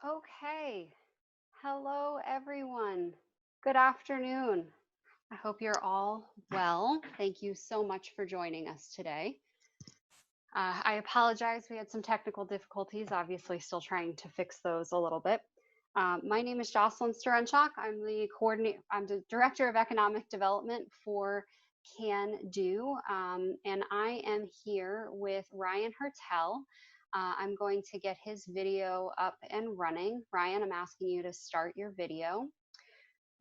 Okay. Hello, everyone. Good afternoon. I hope you're all well. Thank you so much for joining us today. I apologize. We had some technical difficulties, obviously, still trying to fix those a little bit. My name is Jocelyn Sturenchak. I'm the Director of Economic Development for Can Do, and I am here with Ryan Hertel. I'm going to get his video up and running. Ryan, I'm asking you to start your video.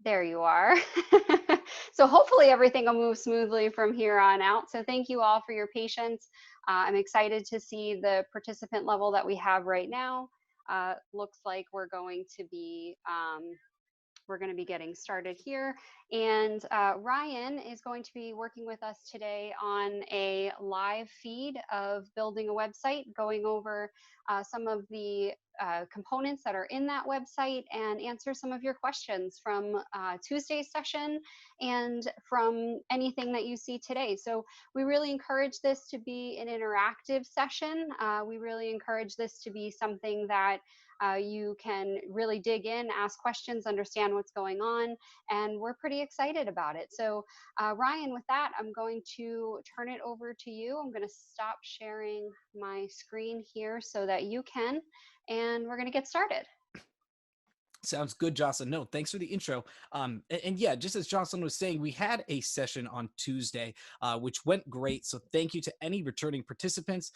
There you are. So hopefully everything will move smoothly from here on out. So thank you all for your patience. I'm excited to see the participant level that we have right now. Looks like we're going to be getting started here. And Ryan is going to be working with us today on a live feed of building a website, going over some of the components that are in that website and answer some of your questions from Tuesday's session and from anything that you see today. So we really encourage this to be an interactive session. We really encourage this to be something that you can really dig in, ask questions, understand what's going on, and we're pretty excited about it. So Ryan, with that, I'm going to turn it over to you. I'm going to stop sharing my screen here so that you can, and we're going to get started. Sounds good, Jocelyn. No, thanks for the intro. And yeah, just as Jocelyn was saying, we had a session on Tuesday, which went great. So thank you to any returning participants.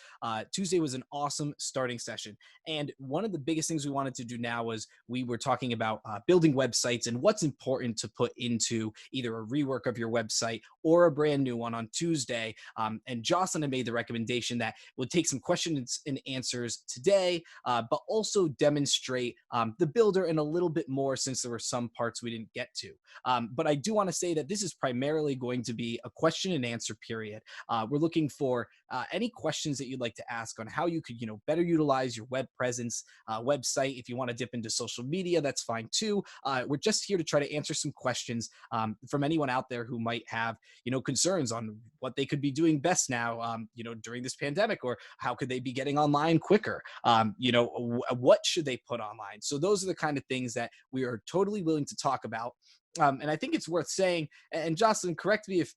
Tuesday was an awesome starting session. And one of the biggest things we wanted to do now was we were talking about building websites and what's important to put into either a rework of your website or a brand new one on Tuesday. And Jocelyn had made the recommendation that we'll take some questions and answers today, but also demonstrate the builder in a little bit more since there were some parts we didn't get to. But I do want to say that this is primarily going to be a question and answer period. We're looking for any questions that you'd like to ask on how you could, better utilize your web presence, website. If you want to dip into social media, that's fine too. We're just here to try to answer some questions from anyone out there who might have, concerns on what they could be doing best now, during this pandemic, or how could they be getting online quicker? What should they put online? So those are the kind of things that we are totally willing to talk about. And I think it's worth saying, and Jocelyn, correct me if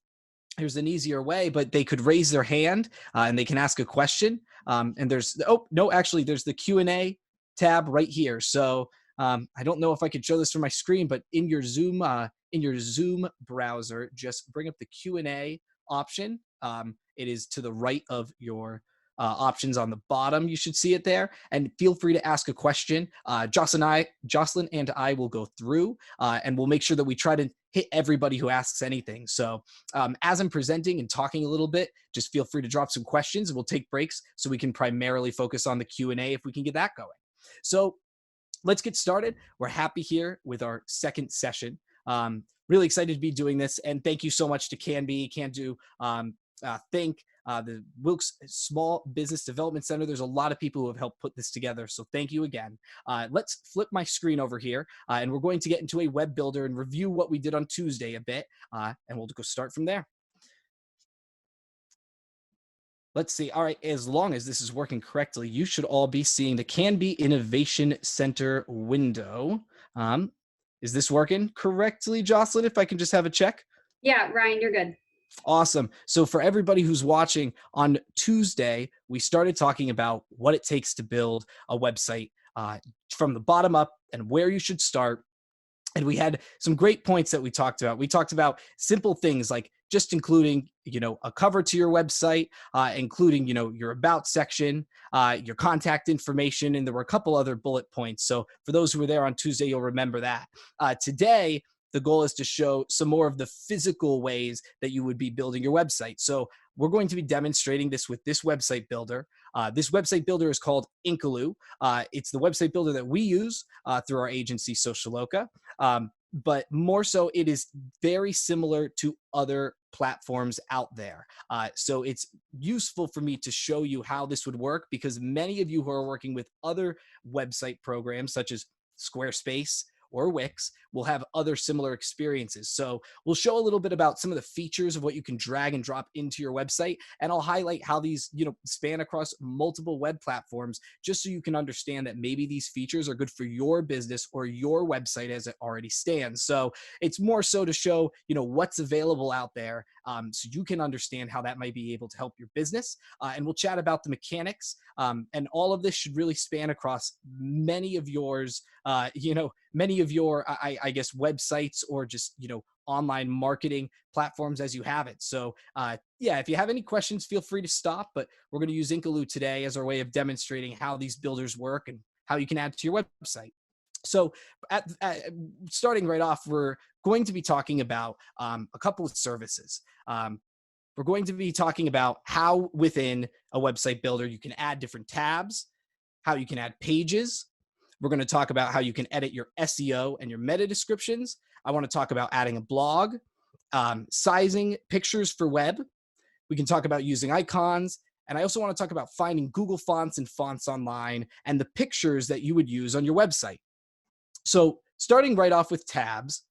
there's an easier way, but they could raise their hand and they can ask a question. And there's the Q&A tab right here. So I don't know if I could show this from my screen, but in your Zoom browser, just bring up the Q&A option. It is to the right of your options on the bottom. You should see it there, and feel free to ask a question. Jocelyn and I will go through, and we'll make sure that we try to hit everybody who asks anything. So as I'm presenting and talking a little bit, just feel free to drop some questions. We'll take breaks so we can primarily focus on the Q&A if we can get that going. So let's get started. We're happy here with our second session. Really excited to be doing this, and thank you so much to Can Do, Think, the Wilkes Small Business Development Center. There's a lot of people who have helped put this together, so thank you again. Let's flip my screen over here, and we're going to get into a web builder and review what we did on Tuesday a bit, and we'll go start from there. Let's see. All right. As long as this is working correctly, you should all be seeing the Canby Innovation Center window. Is this working correctly, Jocelyn? If I can just have a check. Yeah, Ryan, you're good. Awesome. So for everybody who's watching, on Tuesday, we started talking about what it takes to build a website from the bottom up and where you should start. And we had some great points that we talked about. We talked about simple things like just including, a cover to your website, including, your about section, your contact information, and there were a couple other bullet points. So for those who were there on Tuesday, you'll remember that. Today, the goal is to show some more of the physical ways that you would be building your website. So we're going to be demonstrating this with this website builder. This website builder is called Inkaloo. It's the website builder that we use through our agency, Socialoka. But more so, it is very similar to other platforms out there. So it's useful for me to show you how this would work, because many of you who are working with other website programs such as Squarespace or Wix will have other similar experiences. So we'll show a little bit about some of the features of what you can drag and drop into your website, and I'll highlight how these, span across multiple web platforms, just so you can understand that maybe these features are good for your business or your website as it already stands. So it's more so to show, what's available out there, so you can understand how that might be able to help your business. And we'll chat about the mechanics. And all of this should really span across many of yours, many of your, I guess, websites or just, online marketing platforms as you have it. So yeah, if you have any questions, feel free to stop, but we're going to use Inkaloo today as our way of demonstrating how these builders work and how you can add to your website. So starting right off, we're going to be talking about a couple of services. We're going to be talking about how within a website builder you can add different tabs, how you can add pages. We're going to talk about how you can edit your SEO and your meta descriptions. I want to talk about adding a blog, sizing pictures for web. We can talk about using icons. And I also want to talk about finding Google Fonts and fonts online and the pictures that you would use on your website. So starting right off with tabs,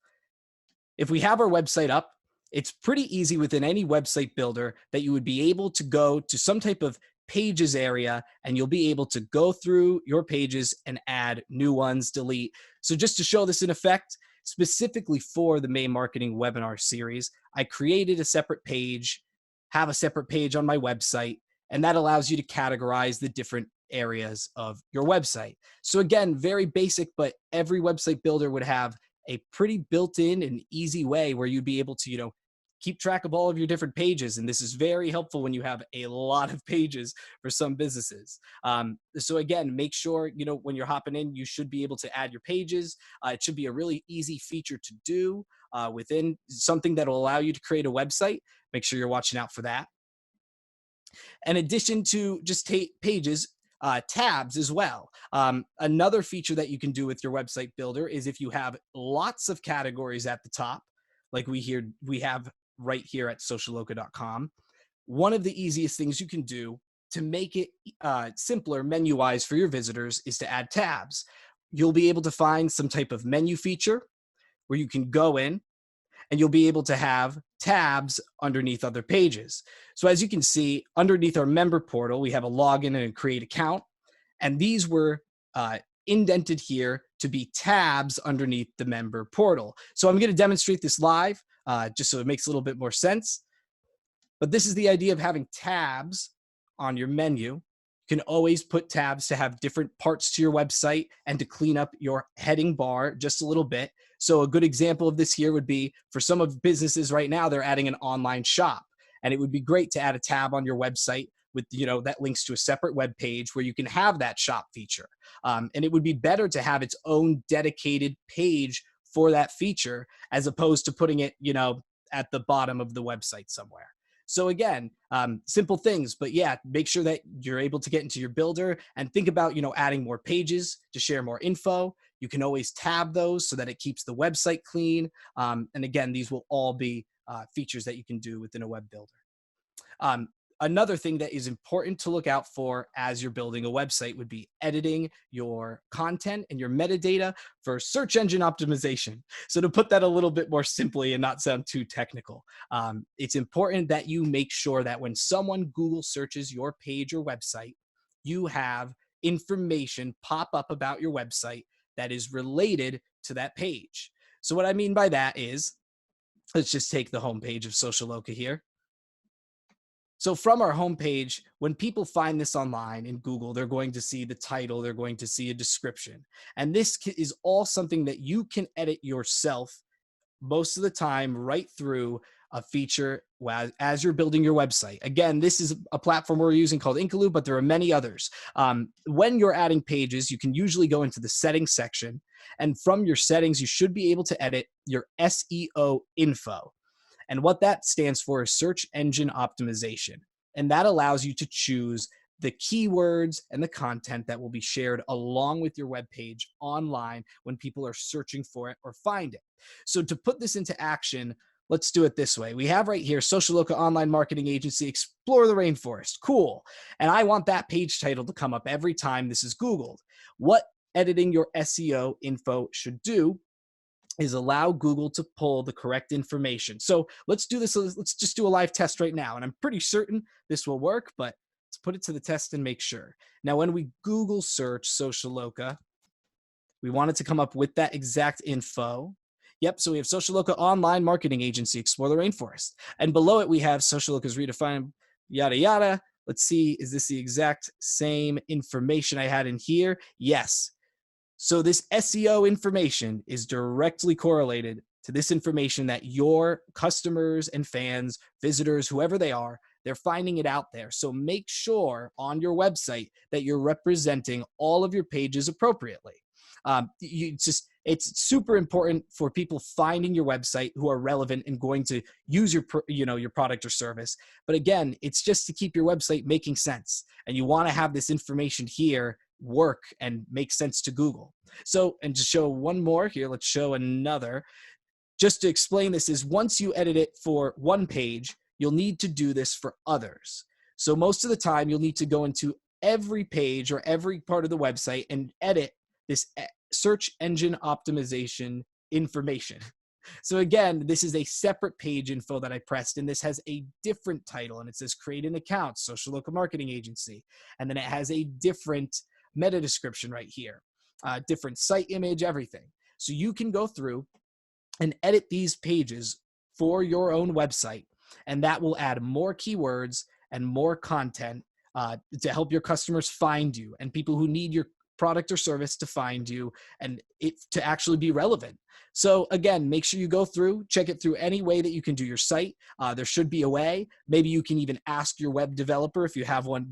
if we have our website up, it's pretty easy within any website builder that you would be able to go to some type of pages area, and you'll be able to go through your pages and add new ones, delete. So just to show this in effect, specifically for the May Marketing webinar series, I created a separate page, have a separate page on my website, and that allows you to categorize the different areas of your website. So again, very basic, but every website builder would have a pretty built-in and easy way where you'd be able to, keep track of all of your different pages. And this is very helpful when you have a lot of pages for some businesses. So again, make sure, when you're hopping in, you should be able to add your pages. It should be a really easy feature to do within something that will allow you to create a website. Make sure you're watching out for that. In addition to just pages, tabs as well. Another feature that you can do with your website builder is if you have lots of categories at the top, like we have right here at socialloka.com. One of the easiest things you can do to make it simpler menu-wise for your visitors is to add tabs. You'll be able to find some type of menu feature where you can go in and you'll be able to have tabs underneath other pages. So as you can see, underneath our member portal, we have a login and a create account. And these were indented here to be tabs underneath the member portal. So I'm going to demonstrate this live just so it makes a little bit more sense. But this is the idea of having tabs on your menu. You can always put tabs to have different parts to your website and to clean up your heading bar just a little bit. So a good example of this here would be for some of businesses right now, they're adding an online shop. And it would be great to add a tab on your website with, that links to a separate web page where you can have that shop feature. And it would be better to have its own dedicated page for that feature as opposed to putting it, at the bottom of the website somewhere. So again, simple things, but yeah, make sure that you're able to get into your builder and think about, adding more pages to share more info. You can always tab those so that it keeps the website clean. And again, these will all be features that you can do within a web builder. Another thing that is important to look out for as you're building a website would be editing your content and your metadata for search engine optimization. So to put that a little bit more simply and not sound too technical, it's important that you make sure that when someone Google searches your page or website, you have information pop up about your website that is related to that page. So what I mean by that is, let's just take the homepage of Social Loka here. So from our homepage, when people find this online in Google, they're going to see the title, they're going to see a description. And this is all something that you can edit yourself most of the time right through a feature as you're building your website. Again, this is a platform we're using called Inkaloo, but there are many others. When you're adding pages, you can usually go into the settings section. And from your settings, you should be able to edit your SEO info. And what that stands for is search engine optimization. And that allows you to choose the keywords and the content that will be shared along with your web page online when people are searching for it or find it. So to put this into action, let's do it this way. We have right here, Social Loka Online Marketing Agency, Explore the Rainforest. Cool. And I want that page title to come up every time this is Googled. What editing your SEO info should do is allow Google to pull the correct information. So let's do this. Let's just do a live test right now. And I'm pretty certain this will work, but let's put it to the test and make sure. Now, when we Google search Socioloka, we wanted to come up with that exact info. Yep, so we have Socioloka Online Marketing Agency, Explore the Rainforest. And below it, we have Socioloka's Redefined, yada, yada. Let's see, is this the exact same information I had in here? Yes. So this SEO information is directly correlated to this information that your customers and fans, visitors, whoever they are, they're finding it out there. So make sure on your website that you're representing all of your pages appropriately. It's super important for people finding your website who are relevant and going to use your product or service. But again, it's just to keep your website making sense, and you want to have this information here work and make sense to Google. So, and to show one more here, let's show another. Just to explain this is once you edit it for one page, you'll need to do this for others. So most of the time you'll need to go into every page or every part of the website and edit this search engine optimization information. So again, this is a separate page info that I pressed, and this has a different title, and it says create an account, Socioloka Marketing Agency. And then it has a different meta description right here, different site image, everything. So you can go through and edit these pages for your own website, and that will add more keywords and more content to help your customers find you and people who need your product or service to find you and it to actually be relevant. So again, make sure you go through, check it through any way that you can do your site. There should be a way. Maybe you can even ask your web developer if you have one,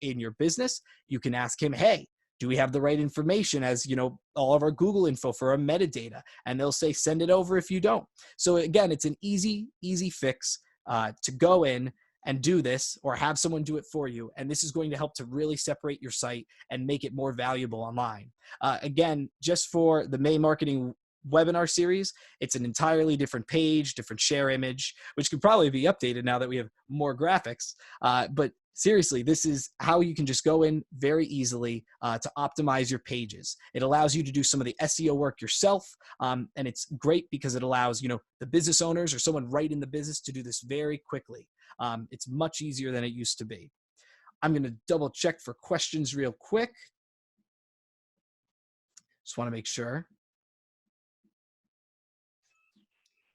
in your business. You can ask him, hey, do we have the right information as, all of our Google info for our metadata? And they'll say, send it over if you don't. So again, it's an easy fix to go in and do this or have someone do it for you. And this is going to help to really separate your site and make it more valuable online. Again, just for the May Marketing webinar series, it's an entirely different page, different share image, which could probably be updated now that we have more graphics. But seriously, this is how you can just go in very easily to optimize your pages. It allows you to do some of the SEO work yourself. And it's great because it allows, the business owners or someone right in the business to do this very quickly. It's much easier than it used to be. I'm going to double check for questions real quick. Just want to make sure.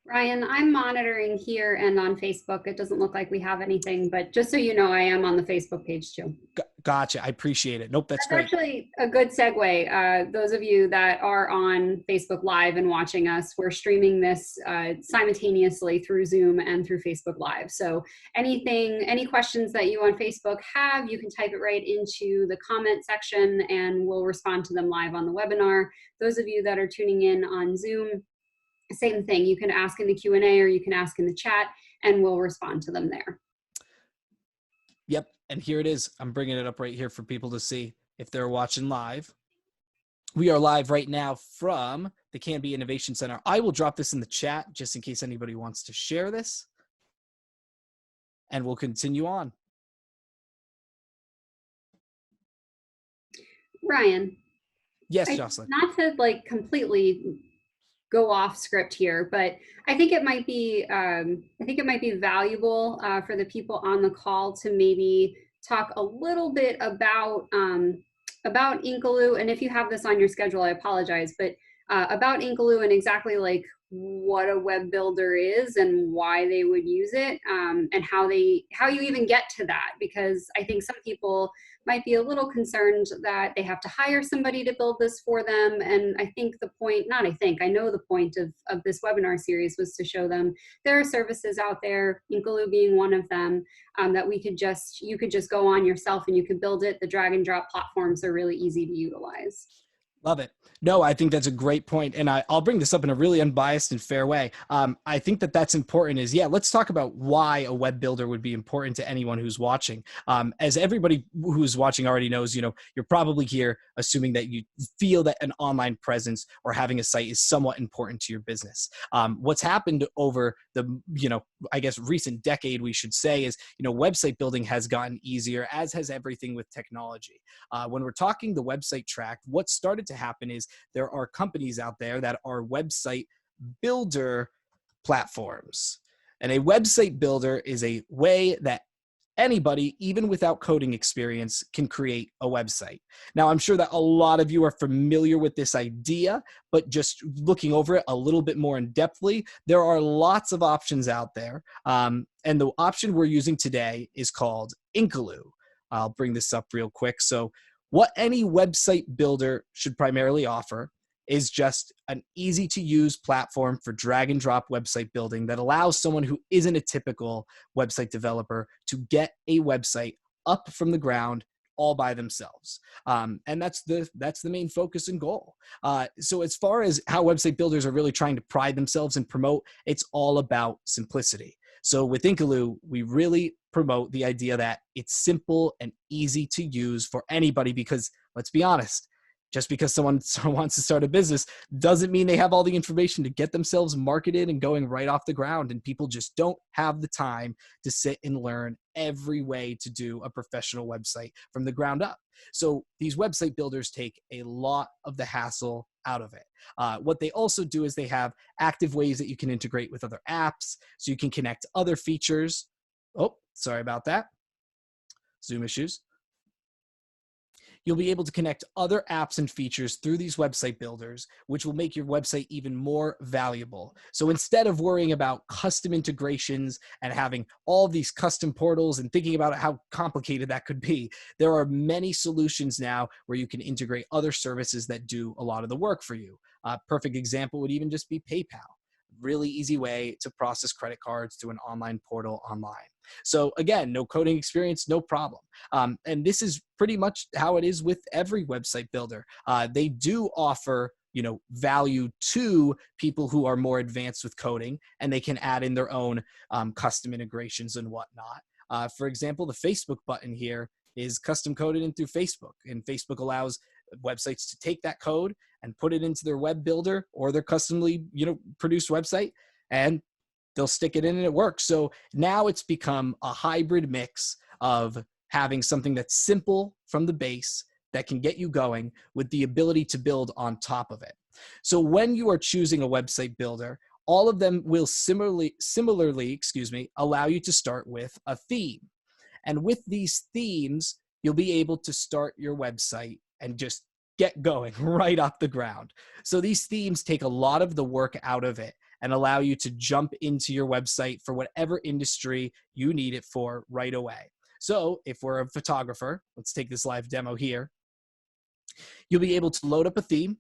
Ryan, I'm monitoring here and on Facebook. It doesn't look like we have anything, but just so you know, I am on the Facebook page too. Gotcha. I appreciate it. Nope, that's great. Actually a good segue. Those of you that are on Facebook Live and watching us, we're streaming this simultaneously through Zoom and through Facebook Live. So any questions that you on Facebook have, you can type it right into the comment section and we'll respond to them live on the webinar. Those of you that are tuning in on Zoom, same thing. You can ask in the Q&A or you can ask in the chat and we'll respond to them there. Yep. And here it is. I'm bringing it up right here for people to see if they're watching live. We are live right now from the Canby Innovation Center. I will drop this in the chat just in case anybody wants to share this. And we'll continue on. Ryan. Yes, Jocelyn. Not to completely go off script here, but I think it might be valuable for the people on the call to maybe talk a little bit about Inkaloo. And if you have this on your schedule, I apologize, but about Inkaloo and exactly what a web builder is and why they would use it, and how you even get to that, because I think some people might be a little concerned that they have to hire somebody to build this for them. And I think I know the point of this webinar series was to show them there are services out there, Inkaloo being one of them, that you could just go on yourself and you could build it. The drag and drop platforms are really easy to utilize. Love it. No, I think that's a great point. And I'll bring this up in a really unbiased and fair way. I think that's important let's talk about why a web builder would be important to anyone who's watching. As everybody who's watching already knows, you're probably here assuming that you feel that an online presence or having a site is somewhat important to your business. What's happened over the, I guess recent decade, we should say, is, website building has gotten easier, as has everything with technology. When we're talking the website track, what started to happen is there are companies out there that are website builder platforms. And a website builder is a way that anybody, even without coding experience, can create a website. Now, I'm sure that a lot of you are familiar with this idea, but just looking over it a little bit more in depthly, there are lots of options out there. And the option we're using today is called Inkaloo. I'll bring this up real quick. So what any website builder should primarily offer is just an easy to use platform for drag and drop website building that allows someone who isn't a typical website developer to get a website up from the ground all by themselves. And that's the main focus and goal. So as far as how website builders are really trying to pride themselves and promote, it's all about simplicity. So with Inkaloo, we really promote the idea that it's simple and easy to use for anybody, because let's be honest, just because someone wants to start a business doesn't mean they have all the information to get themselves marketed and going right off the ground. And people just don't have the time to sit and learn every way to do a professional website from the ground up. So these website builders take a lot of the hassle out of it. What they also do is they have active ways that you can integrate with other apps, so you can connect other features. Oh, sorry about that. Zoom issues. You'll be able to connect other apps and features through these website builders, which will make your website even more valuable. So instead of worrying about custom integrations and having all these custom portals and thinking about how complicated that could be, there are many solutions now where you can integrate other services that do a lot of the work for you. A perfect example would even just be PayPal. Really easy way to process credit cards through an online portal online. So again, no coding experience, no problem. And this is pretty much how it is with every website builder. They do offer, value to people who are more advanced with coding, and they can add in their own custom integrations and whatnot. For example, the Facebook button here is custom coded in through Facebook, and Facebook allows websites to take that code and put it into their web builder or their customly, produced website, and they'll stick it in and it works. So now it's become a hybrid mix of having something that's simple from the base that can get you going with the ability to build on top of it. So when you are choosing a website builder, all of them will similarly, allow you to start with a theme. And with these themes, you'll be able to start your website and just get going right off the ground. So these themes take a lot of the work out of it and allow you to jump into your website for whatever industry you need it for right away. So if we're a photographer, let's take this live demo here. You'll be able to load up a theme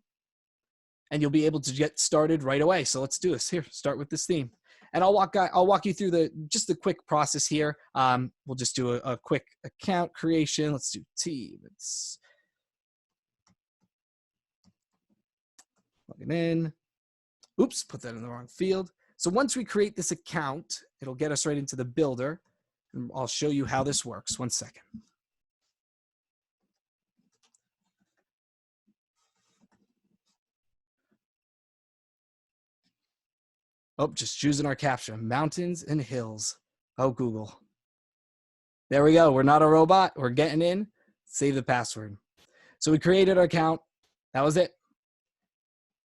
and you'll be able to get started right away. So let's do this. Here, start with this theme. And I'll walk you through the quick process here. We'll just do a quick account creation. Let's do team. It's plug it in. Oops, put that in the wrong field. So once we create this account, it'll get us right into the builder. And I'll show you how this works. One second. Oh, just choosing our caption, mountains and hills. Oh, Google. There we go. We're not a robot. We're getting in. Save the password. So we created our account. That was it.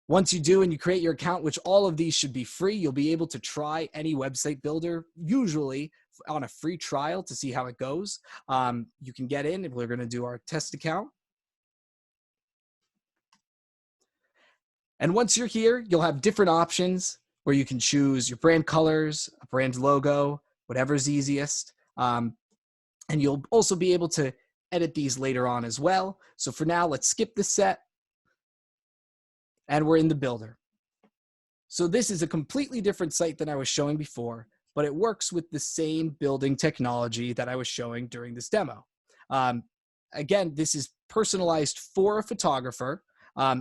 Once you do and you create your account, which all of these should be free, you'll be able to try any website builder, usually on a free trial to see how it goes. You can get in, and we're going to do our test account. And once you're here, you'll have different options where you can choose your brand colors, a brand logo, whatever's easiest. And you'll also be able to edit these later on as well. So for now, let's skip this set. And we're in the builder. So this is a completely different site than I was showing before, but it works with the same building technology that I was showing during this demo. Again, this is personalized for a photographer.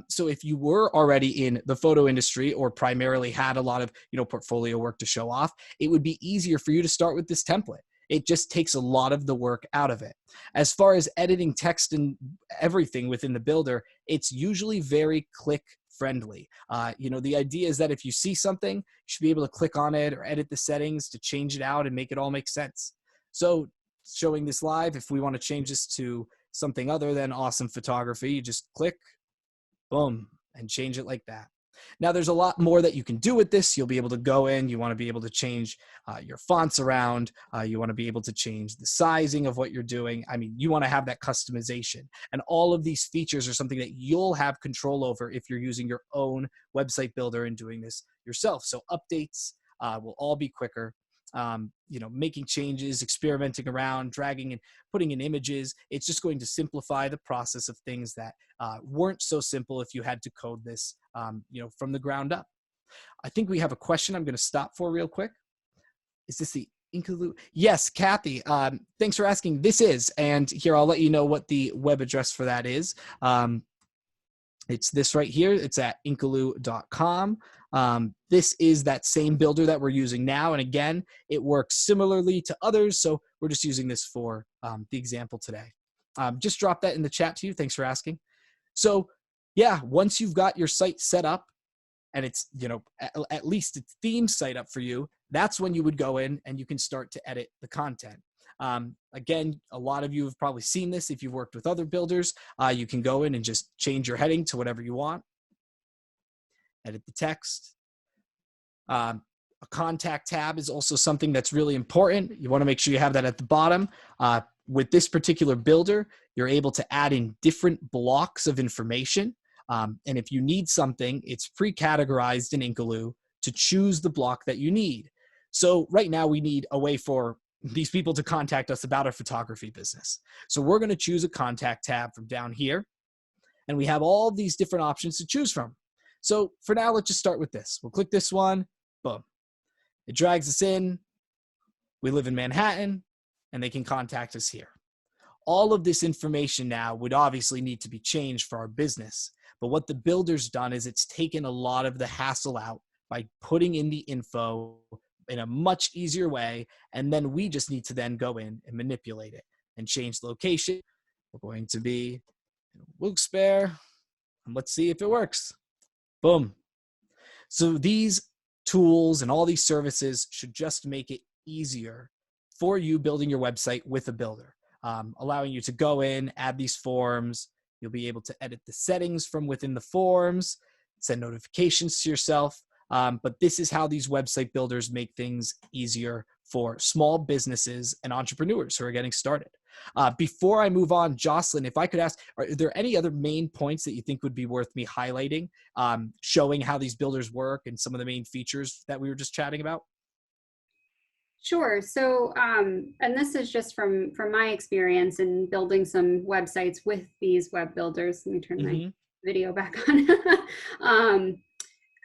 So if you were already in the photo industry or primarily had a lot of portfolio work to show off, it would be easier for you to start with this template. It just takes a lot of the work out of it. As far as editing text and everything within the builder, it's usually very click friendly. The idea is that if you see something, you should be able to click on it or edit the settings to change it out and make it all make sense. So showing this live, if we want to change this to something other than awesome photography, you just click, boom, and change it like that. Now, there's a lot more that you can do with this. You'll be able to go in. You want to be able to change your fonts around. You want to be able to change the sizing of what you're doing. I mean, you want to have that customization. And all of these features are something that you'll have control over if you're using your own website builder and doing this yourself. So updates will all be quicker. Making changes, experimenting around, dragging and putting in images. It's just going to simplify the process of things that weren't so simple if you had to code this, from the ground up. I think we have a question I'm going to stop for real quick. Is this the Inkulu? Yes, Kathy. Thanks for asking. This is, and here I'll let you know what the web address for that is. It's this right here. It's at inkulu.com. This is that same builder that we're using now. And again, it works similarly to others. So we're just using this for the example today. Just drop that in the chat to you. Thanks for asking. So yeah, once you've got your site set up and it's, at least it's theme site up for you, that's when you would go in and you can start to edit the content. Again, a lot of you have probably seen this if you've worked with other builders. You can go in and just change your heading to whatever you want. Edit the text. A contact tab is also something that's really important. You want to make sure you have that at the bottom. With this particular builder, you're able to add in different blocks of information. And if you need something, it's pre-categorized in Inkulu to choose the block that you need. So right now we need a way for these people to contact us about our photography business. So we're going to choose a contact tab from down here. And we have all these different options to choose from. So for now, let's just start with this. We'll click this one. Boom. It drags us in. We live in Manhattan, and they can contact us here. All of this information now would obviously need to be changed for our business. But what the builder's done is it's taken a lot of the hassle out by putting in the info in a much easier way. And then we just need to then go in and manipulate it and change the location. We're going to be in Wilkes-Barre, and let's see if it works. Boom. So these tools and all these services should just make it easier for you building your website with a builder, allowing you to go in, add these forms. You'll be able to edit the settings from within the forms, send notifications to yourself. But this is how these website builders make things easier for small businesses and entrepreneurs who are getting started. Before I move on, Jocelyn, if I could ask, are there any other main points that you think would be worth me highlighting, showing how these builders work and some of the main features that we were just chatting about? Sure. So, and this is just from my experience in building some websites with these web builders. Let me turn my video back on.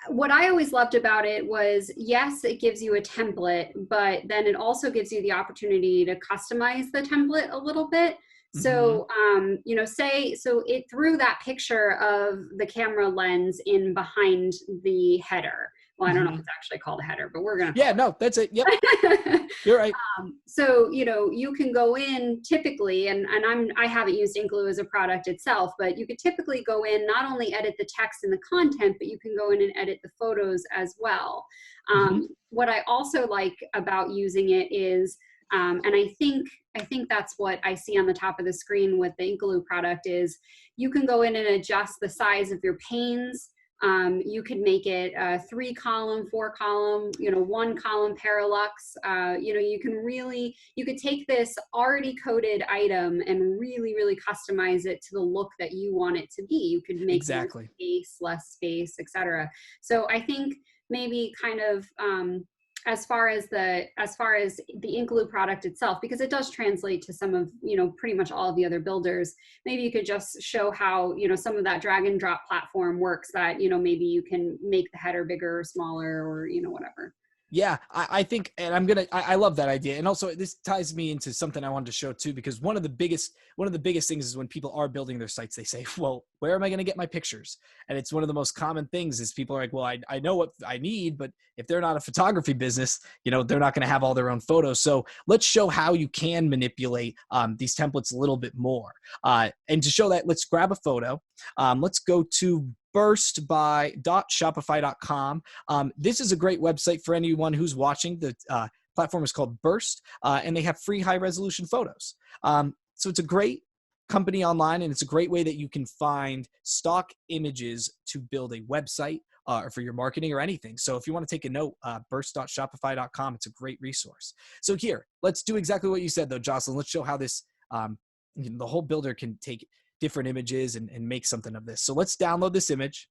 What I always loved about it was, yes, it gives you a template, but then it also gives you the opportunity to customize the template a little bit. So, so it threw that picture of the camera lens in behind the header. Well, I don't know if it's actually called a header, but we're going to. Yeah, no, that's it. Yep. You're right. So, you can go in typically, and I haven't used Inkulu as a product itself, but you could typically go in, not only edit the text and the content, but you can go in and edit the photos as well. What I also like about using it is, and I think that's what I see on the top of the screen with the Inkulu product is you can go in and adjust the size of your panes. You could make it a 3-column, 4-column, 1-column parallax. You could take this already coded item and really, really customize it to the look that you want it to be. You could make exactly more space, less space, etc. So I think maybe kind of as far as the Inkulu product itself, because it does translate to some of, pretty much all of the other builders, maybe you could just show how, some of that drag and drop platform works, that, maybe you can make the header bigger or smaller or, whatever. Yeah, I think, and I love that idea. And also this ties me into something I wanted to show too, because one of the biggest things is when people are building their sites, they say, well, where am I going to get my pictures? And it's one of the most common things is people are like, well, I know what I need, but if they're not a photography business, they're not going to have all their own photos. So let's show how you can manipulate these templates a little bit more. And to show that, let's grab a photo. Let's go to burst.shopify.com. This is a great website for anyone who's watching. The platform is called Burst, and they have free high-resolution photos. So it's a great company online, and it's a great way that you can find stock images to build a website or for your marketing or anything. So if you want to take a note, burst.shopify.com, it's a great resource. So here, let's do exactly what you said though, Jocelyn. Let's show how this, the whole builder can take different images and make something of this. So let's download this image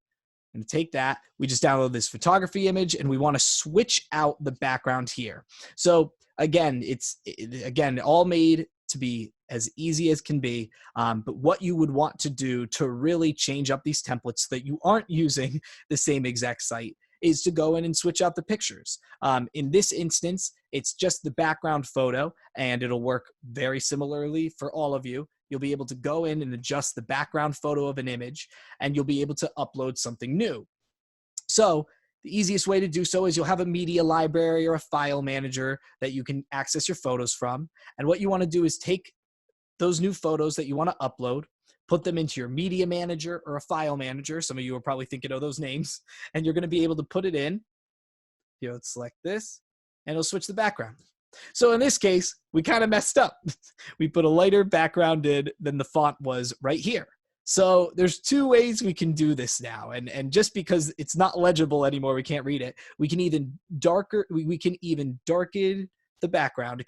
and take that. We just download this photography image and we want to switch out the background here. So again, it's all made to be as easy as can be. But what you would want to do to really change up these templates so that you aren't using the same exact site is to go in and switch out the pictures. In this instance, it's just the background photo, and it'll work very similarly for all of you. You'll be able to go in and adjust the background photo of an image, and you'll be able to upload something new. So the easiest way to do so is you'll have a media library or a file manager that you can access your photos from. And what you want to do is take those new photos that you want to upload, put them into your media manager or a file manager. Some of you are probably thinking of those names, and you're going to be able to put it in. Let's select this, and it'll switch the background. So in this case, we kind of messed up. We put a lighter background in than the font was right here. So there's two ways we can do this now. And just because it's not legible anymore, we can't read it. We can even darken the background,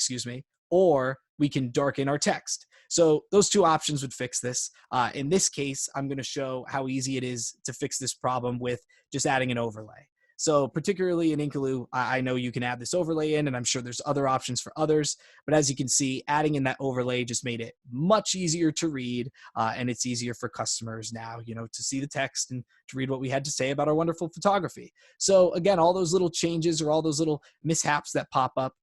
or we can darken our text. So those two options would fix this. In this case, I'm going to show how easy it is to fix this problem with just adding an overlay. So particularly in Inkulu, I know you can add this overlay in, and I'm sure there's other options for others. But as you can see, adding in that overlay just made it much easier to read, and it's easier for customers now, to see the text and to read what we had to say about our wonderful photography. So again, all those little changes or all those little mishaps that pop up,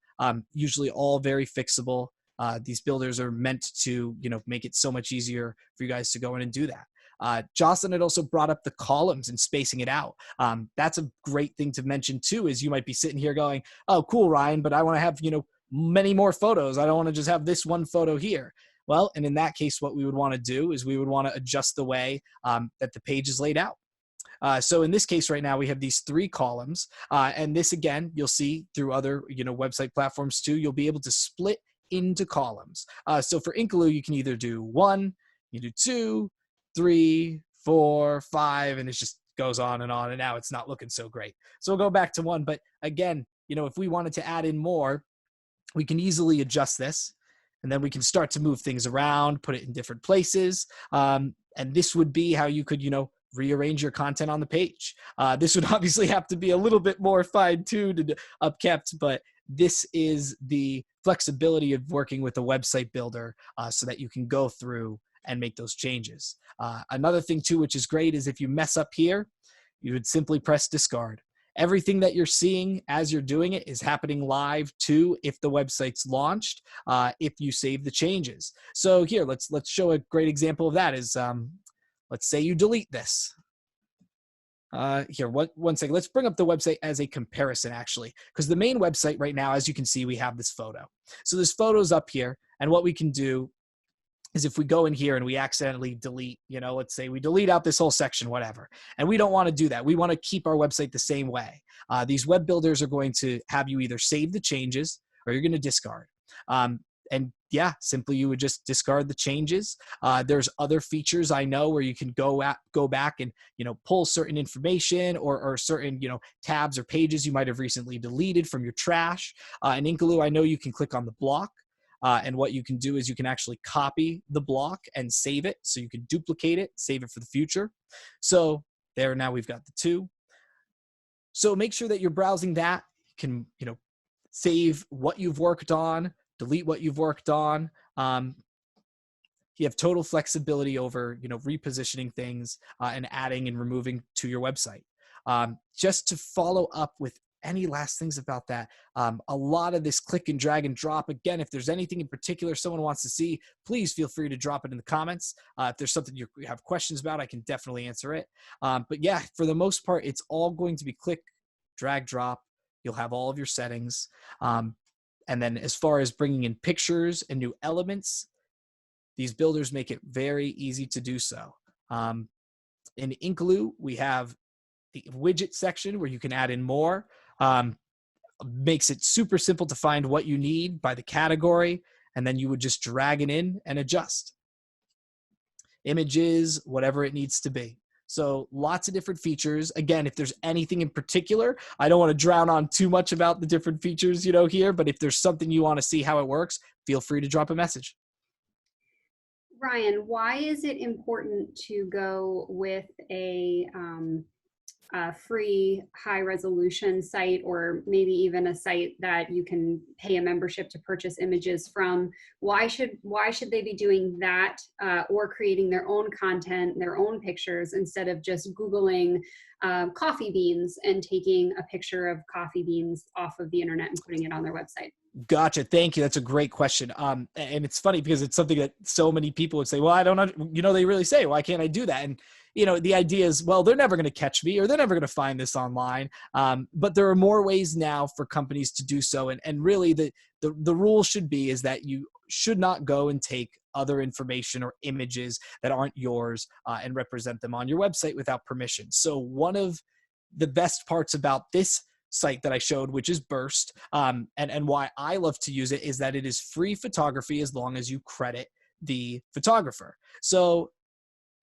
usually all very fixable. These builders are meant to, make it so much easier for you guys to go in and do that. Jocelyn had also brought up the columns and spacing it out. That's a great thing to mention too, is you might be sitting here going, oh, cool, Ryan, but I want to have, many more photos. I don't want to just have this one photo here. Well, and in that case, what we would want to do is we would want to adjust the way that the page is laid out. So in this case right now, we have these 3 columns. And this, again, you'll see through other, website platforms too, you'll be able to split into columns. So for Inkulu, you can either do 1, you do 2, 3, 4, 5, and it just goes on, and now it's not looking so great. So we'll go back to 1. But again, if we wanted to add in more, we can easily adjust this, and then we can start to move things around, put it in different places. And this would be how you could, rearrange your content on the page. This would obviously have to be a little bit more fine-tuned and upkept, but this is the flexibility of working with a website builder so that you can go through and make those changes. Another thing too, which is great, is if you mess up here, you would simply press discard. Everything that you're seeing as you're doing it is happening live too if the website's launched, if you save the changes. So here, let's show a great example of that is, let's say you delete this. Here, one second. Let's bring up the website as a comparison, actually, because the main website right now, as you can see, we have this photo. So this photo's up here, and what we can do is if we go in here and we accidentally delete, let's say we delete out this whole section, whatever, and we don't want to do that. We want to keep our website the same way. These web builders are going to have you either save the changes or you're going to discard. And yeah, simply you would just discard the changes. There's other features I know where you can go back and pull certain information or certain tabs or pages you might have recently deleted from your trash. In Inkulu, I know you can click on the block. And what you can do is you can actually copy the block and save it. So you can duplicate it, save it for the future. So there, now we've got the 2. So make sure that you're browsing that. You can, save what you've worked on, delete what you've worked on. You have total flexibility over, repositioning things and adding and removing to your website. Just to follow up with any last things about that, a lot of this click and drag and drop, again, if there's anything in particular someone wants to see, please feel free to drop it in the comments. If there's something you have questions about, I can definitely answer it. But yeah, for the most part, it's all going to be click, drag, drop. You'll have all of your settings. And then as far as bringing in pictures and new elements, these builders make it very easy to do so. In Inkulu, we have the widget section where you can add in more. Makes it super simple to find what you need by the category, and then you would just drag it in and adjust. Images, whatever it needs to be. So lots of different features. Again, if there's anything in particular, I don't want to drown on too much about the different features, here, but if there's something you want to see how it works, feel free to drop a message. Ryan, why is it important to go with a free high resolution site, or maybe even a site that you can pay a membership to purchase images from? Why should they be doing that, or creating their own content, their own pictures, instead of just Googling coffee beans and taking a picture of coffee beans off of the internet and putting it on their website? Gotcha. Thank you. That's a great question. And it's funny because it's something that so many people would say, well, I don't know, they really say, why can't I do that? And, the idea is, well, they're never going to catch me, or they're never going to find this online. But there are more ways now for companies to do so. And really the rule should be is that you should not go and take other information or images that aren't yours and represent them on your website without permission. So one of the best parts about this site that I showed, which is Burst, and why I love to use it, is that it is free photography as long as you credit the photographer. So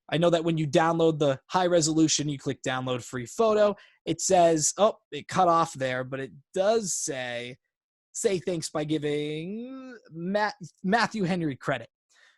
I know that when you download the high resolution, you click download free photo, it says, oh, it cut off there, but it does say thanks by giving Matthew Henry credit.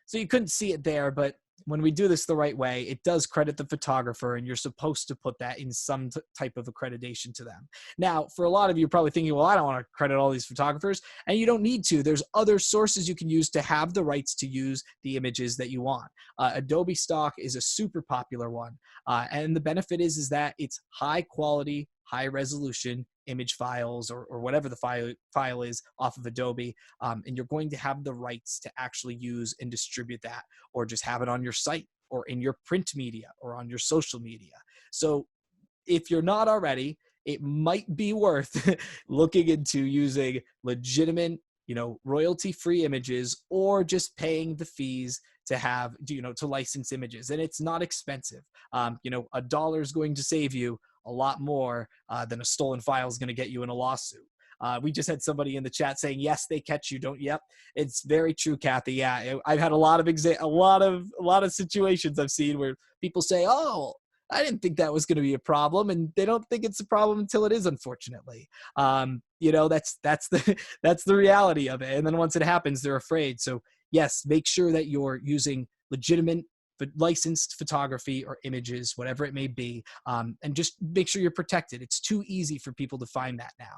So you couldn't see it there, but when we do this the right way, it does credit the photographer, and you're supposed to put that in some type of accreditation to them. Now, for a lot of you, you're probably thinking, well, I don't want to credit all these photographers, and you don't need to. There's other sources you can use to have the rights to use the images that you want. Adobe Stock is a super popular one, and the benefit is that it's high quality, high resolution image files, or whatever the file is off of Adobe, and you're going to have the rights to actually use and distribute that, or just have it on your site or in your print media or on your social media. So if you're not already, it might be worth looking into using legitimate, royalty-free images, or just paying the fees to have, to license images. And it's not expensive. $1 is going to save you a lot more than a stolen file is going to get you in a lawsuit. We just had somebody in the chat saying, yes, they catch you, don't. Yep. It's very true, Kathy. Yeah. I've had a lot of situations I've seen where people say, oh, I didn't think that was going to be a problem. And they don't think it's a problem until it is, unfortunately. That's the reality of it. And then once it happens, they're afraid. So yes, make sure that you're using legitimate but licensed photography or images, whatever it may be, and just make sure you're protected. It's too easy for people to find that now.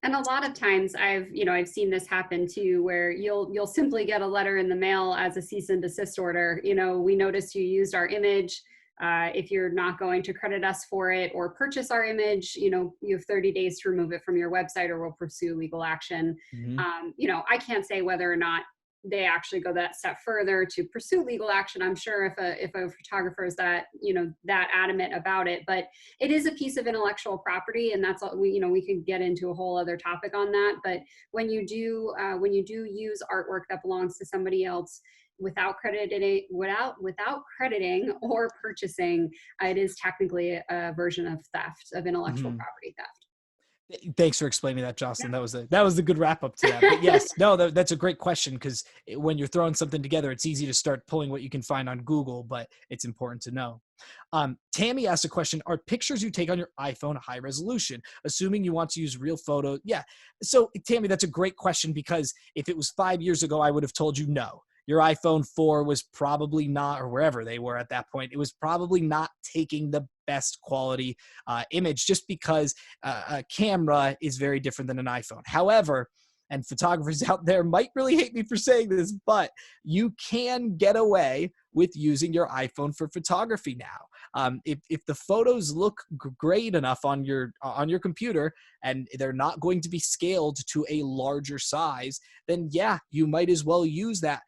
And a lot of times I've seen this happen too, where you'll simply get a letter in the mail as a cease and desist order. We noticed you used our image. If you're not going to credit us for it or purchase our image, you have 30 days to remove it from your website, or we'll pursue legal action. Mm-hmm. I can't say whether or not they actually go that step further to pursue legal action. I'm sure if a photographer is that adamant about it, but it is a piece of intellectual property, and that's all we could get into a whole other topic on that. But when you do use artwork that belongs to somebody else without crediting or purchasing, it is technically a version of theft, of intellectual property theft. Thanks for explaining that, Jocelyn. Yeah. That was a good wrap up to that. But yes, no, that's a great question, because when you're throwing something together, it's easy to start pulling what you can find on Google, but it's important to know. Tammy asked a question: are pictures you take on your iPhone high resolution, assuming you want to use real photo? Yeah. So Tammy, that's a great question, because if it was 5 years ago, I would have told you no. Your iPhone 4 was probably not, or wherever they were at that point, it was probably not taking the best quality image, just because a camera is very different than an iPhone. However, and photographers out there might really hate me for saying this, but you can get away with using your iPhone for photography now. If the photos look great enough on your computer, and they're not going to be scaled to a larger size, then yeah, you might as well use that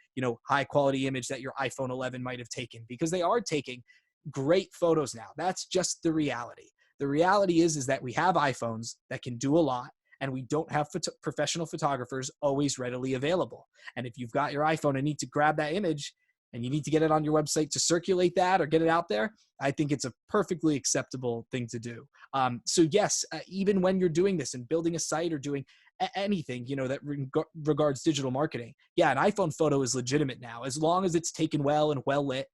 high quality image that your iPhone 11 might have taken, because they are taking great photos now. That's just the reality. The reality is that we have iPhones that can do a lot, and we don't have professional photographers always readily available. And if you've got your iPhone and need to grab that image, and you need to get it on your website to circulate that or get it out there, I think it's a perfectly acceptable thing to do. So yes, even when you're doing this and building a site or doing anything, that regards digital marketing, yeah, an iPhone photo is legitimate now, as long as it's taken well and well lit.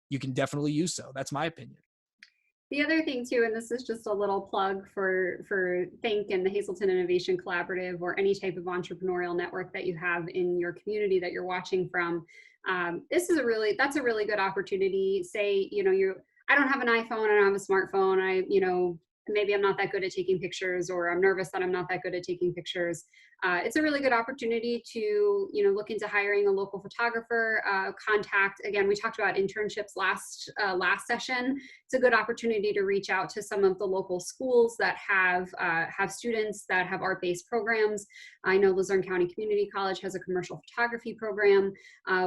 you can definitely use so. That's my opinion. The other thing too, and this is just a little plug for Think and the Hazleton Innovation Collaborative, or any type of entrepreneurial network that you have in your community that you're watching from. That's a really good opportunity. Say, I don't have an iPhone, I don't have a smartphone, maybe I'm not that good at taking pictures, or I'm nervous that I'm not that good at taking pictures. It's a really good opportunity to, look into hiring a local photographer. Contact, again, we talked about internships last session. It's a good opportunity to reach out to some of the local schools that have students that have art-based programs. I know Luzerne County Community College has a commercial photography program,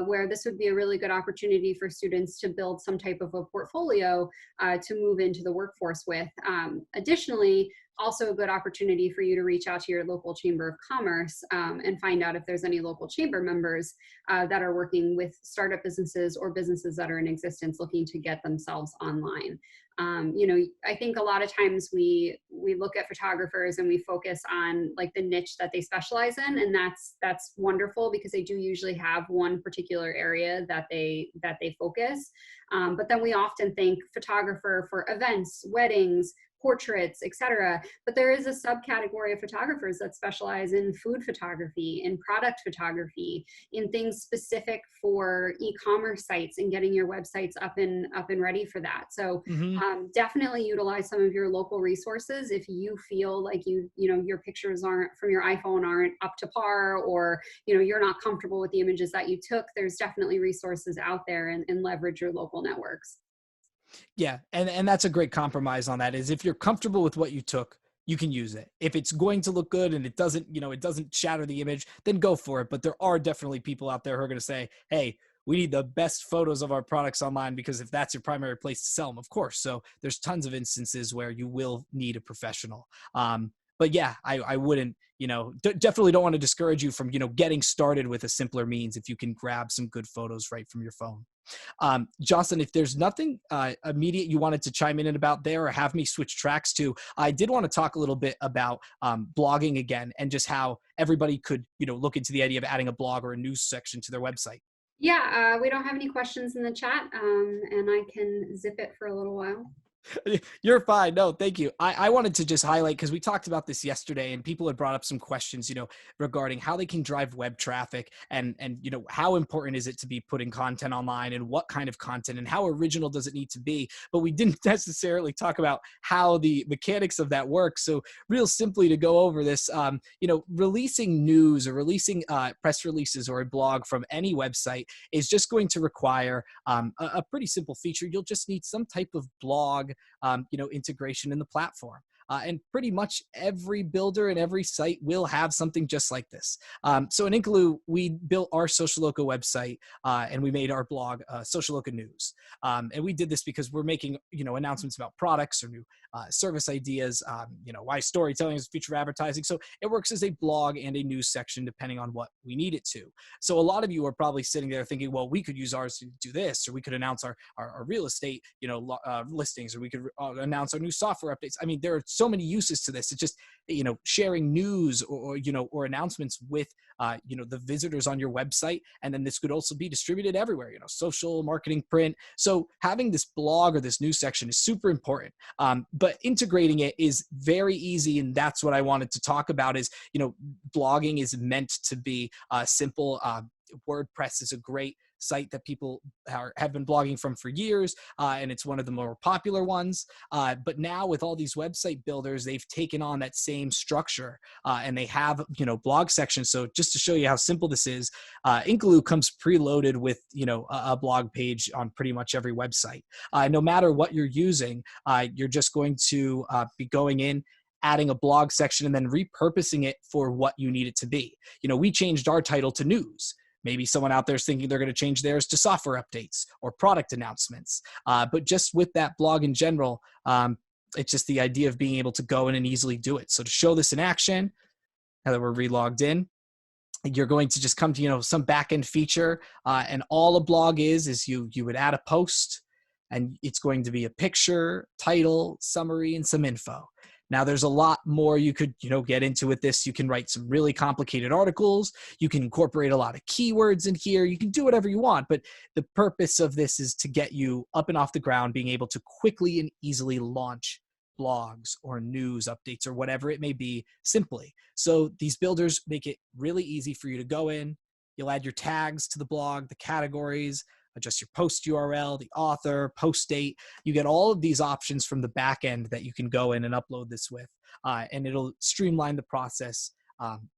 where this would be a really good opportunity for students to build some type of a portfolio to move into the workforce with. Additionally, also a good opportunity for you to reach out to your local chamber of commerce and find out if there's any local chamber members that are working with startup businesses or businesses that are in existence looking to get themselves online. I think a lot of times we look at photographers and we focus on like the niche that they specialize in, and that's wonderful, because they do usually have one particular area that they focus. But then we often think photographer for events, weddings, portraits, etc. But there is a subcategory of photographers that specialize in food photography, in product photography, in things specific for e-commerce sites and getting your websites up and ready for that. So definitely utilize some of your local resources if you feel like your pictures from your iPhone aren't up to par, or you're not comfortable with the images that you took. There's definitely resources out there, and leverage your local networks. Yeah. And that's a great compromise on that, is if you're comfortable with what you took, you can use it. If it's going to look good and it doesn't shatter the image, then go for it. But there are definitely people out there who are going to say, hey, we need the best photos of our products online, because if that's your primary place to sell them, of course. So there's tons of instances where you will need a professional. But yeah, I wouldn't, definitely don't want to discourage you from, getting started with a simpler means if you can grab some good photos right from your phone. Jocelyn, if there's nothing immediate you wanted to chime in about there, or have me switch tracks to, I did want to talk a little bit about blogging again, and just how everybody could, look into the idea of adding a blog or a news section to their website. Yeah, we don't have any questions in the chat, and I can zip it for a little while. You're fine. No, thank you. I wanted to just highlight, because we talked about this yesterday and people had brought up some questions, regarding how they can drive web traffic, and how important is it to be putting content online, and what kind of content, and how original does it need to be? But we didn't necessarily talk about how the mechanics of that work. So real simply, to go over this, releasing news or releasing press releases or a blog from any website is just going to require a pretty simple feature. You'll just need some type of blog integration in the platform. And pretty much every builder and every site will have something just like this. So in Inklu, we built our Social Loco website, and we made our blog Social Loco News. And we did this because we're making announcements about products or new service ideas. Why storytelling is the future of advertising. So it works as a blog and a news section depending on what we need it to. So a lot of you are probably sitting there thinking, well, we could use ours to do this, or we could announce our real estate listings, or we could announce our new software updates. I mean, there are so many uses to this. It's just sharing news or announcements with the visitors on your website, and then this could also be distributed everywhere, social, marketing, print. So having this blog or this news section is super important, but integrating it is very easy, and that's what I wanted to talk about. Is blogging is meant to be simple. WordPress is a great site that people have been blogging from for years, and it's one of the more popular ones. But now with all these website builders, they've taken on that same structure, and they have blog sections. So just to show you how simple this is, Inklu comes preloaded with a blog page on pretty much every website. No matter what you're using, you're just going to be going in, adding a blog section, and then repurposing it for what you need it to be. We changed our title to news. Maybe someone out there is thinking they're going to change theirs to software updates or product announcements. But just with that blog in general, it's just the idea of being able to go in and easily do it. So to show this in action, now that we're relogged in, you're going to just come to some backend feature, and all a blog is you would add a post, and it's going to be a picture, title, summary, and some info. Now there's a lot more you could, get into with this. You can write some really complicated articles. You can incorporate a lot of keywords in here. You can do whatever you want, but the purpose of this is to get you up and off the ground, being able to quickly and easily launch blogs or news updates or whatever it may be simply. So these builders make it really easy for you to go in. You'll add your tags to the blog, the categories, adjust your post URL, the author, post date. You get all of these options from the back end that you can go in and upload this with, and it'll streamline the process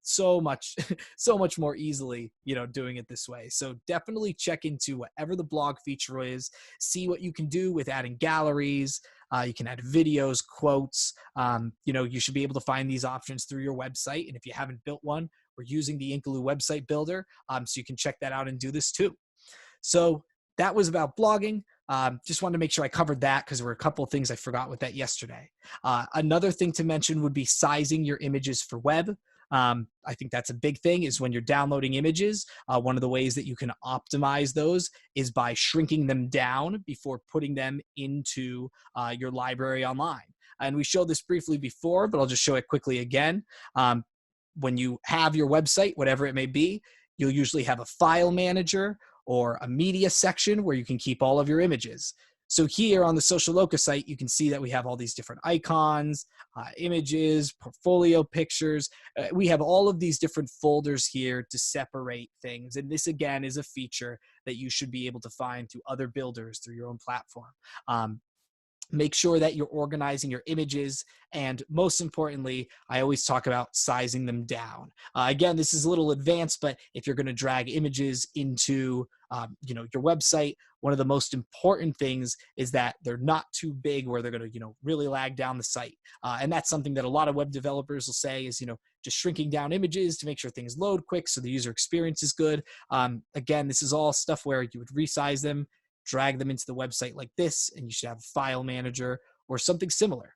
so much, so much more easily, doing it this way. So definitely check into whatever the blog feature is, see what you can do with adding galleries. You can add videos, quotes. You should be able to find these options through your website. And if you haven't built one, we're using the Inkaaloo website builder. So you can check that out and do this too. So that was about blogging. Just wanted to make sure I covered that because there were a couple of things I forgot with that yesterday. Another thing to mention would be sizing your images for web. I think that's a big thing is when you're downloading images, one of the ways that you can optimize those is by shrinking them down before putting them into your library online. And we showed this briefly before, but I'll just show it quickly again. When you have your website, whatever it may be, you'll usually have a file manager or a media section where you can keep all of your images. So here on the Socioloka site, you can see that we have all these different icons, images, portfolio pictures. We have all of these different folders here to separate things. And this, again, is a feature that you should be able to find through other builders through your own platform. Make sure that you're organizing your images. And most importantly, I always talk about sizing them down. Again, this is a little advanced, but if you're going to drag images into your website, one of the most important things is that they're not too big where they're going to really lag down the site. And that's something that a lot of web developers will say is just shrinking down images to make sure things load quick so the user experience is good. Again, this is all stuff where you would resize them, drag them into the website like this, and you should have a file manager or something similar.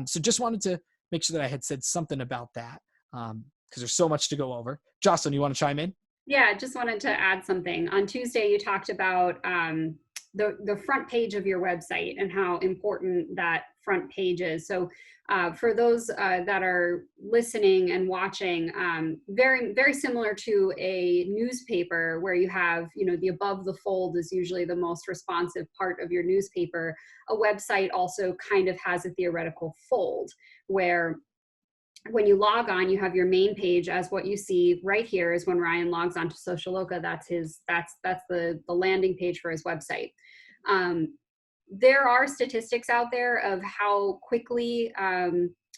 So just wanted to make sure that I had said something about that because there's so much to go over. Jocelyn, you want to chime in? Yeah, I just wanted to add something. On Tuesday, you talked about the front page of your website and how important that front page is. So for those that are listening and watching, very, very similar to a newspaper where you have, the above the fold is usually the most responsive part of your newspaper. A website also kind of has a theoretical fold where when you log on, you have your main page as what you see right here is when Ryan logs on to Socioloka. That's the landing page for his website. There are statistics out there of how quickly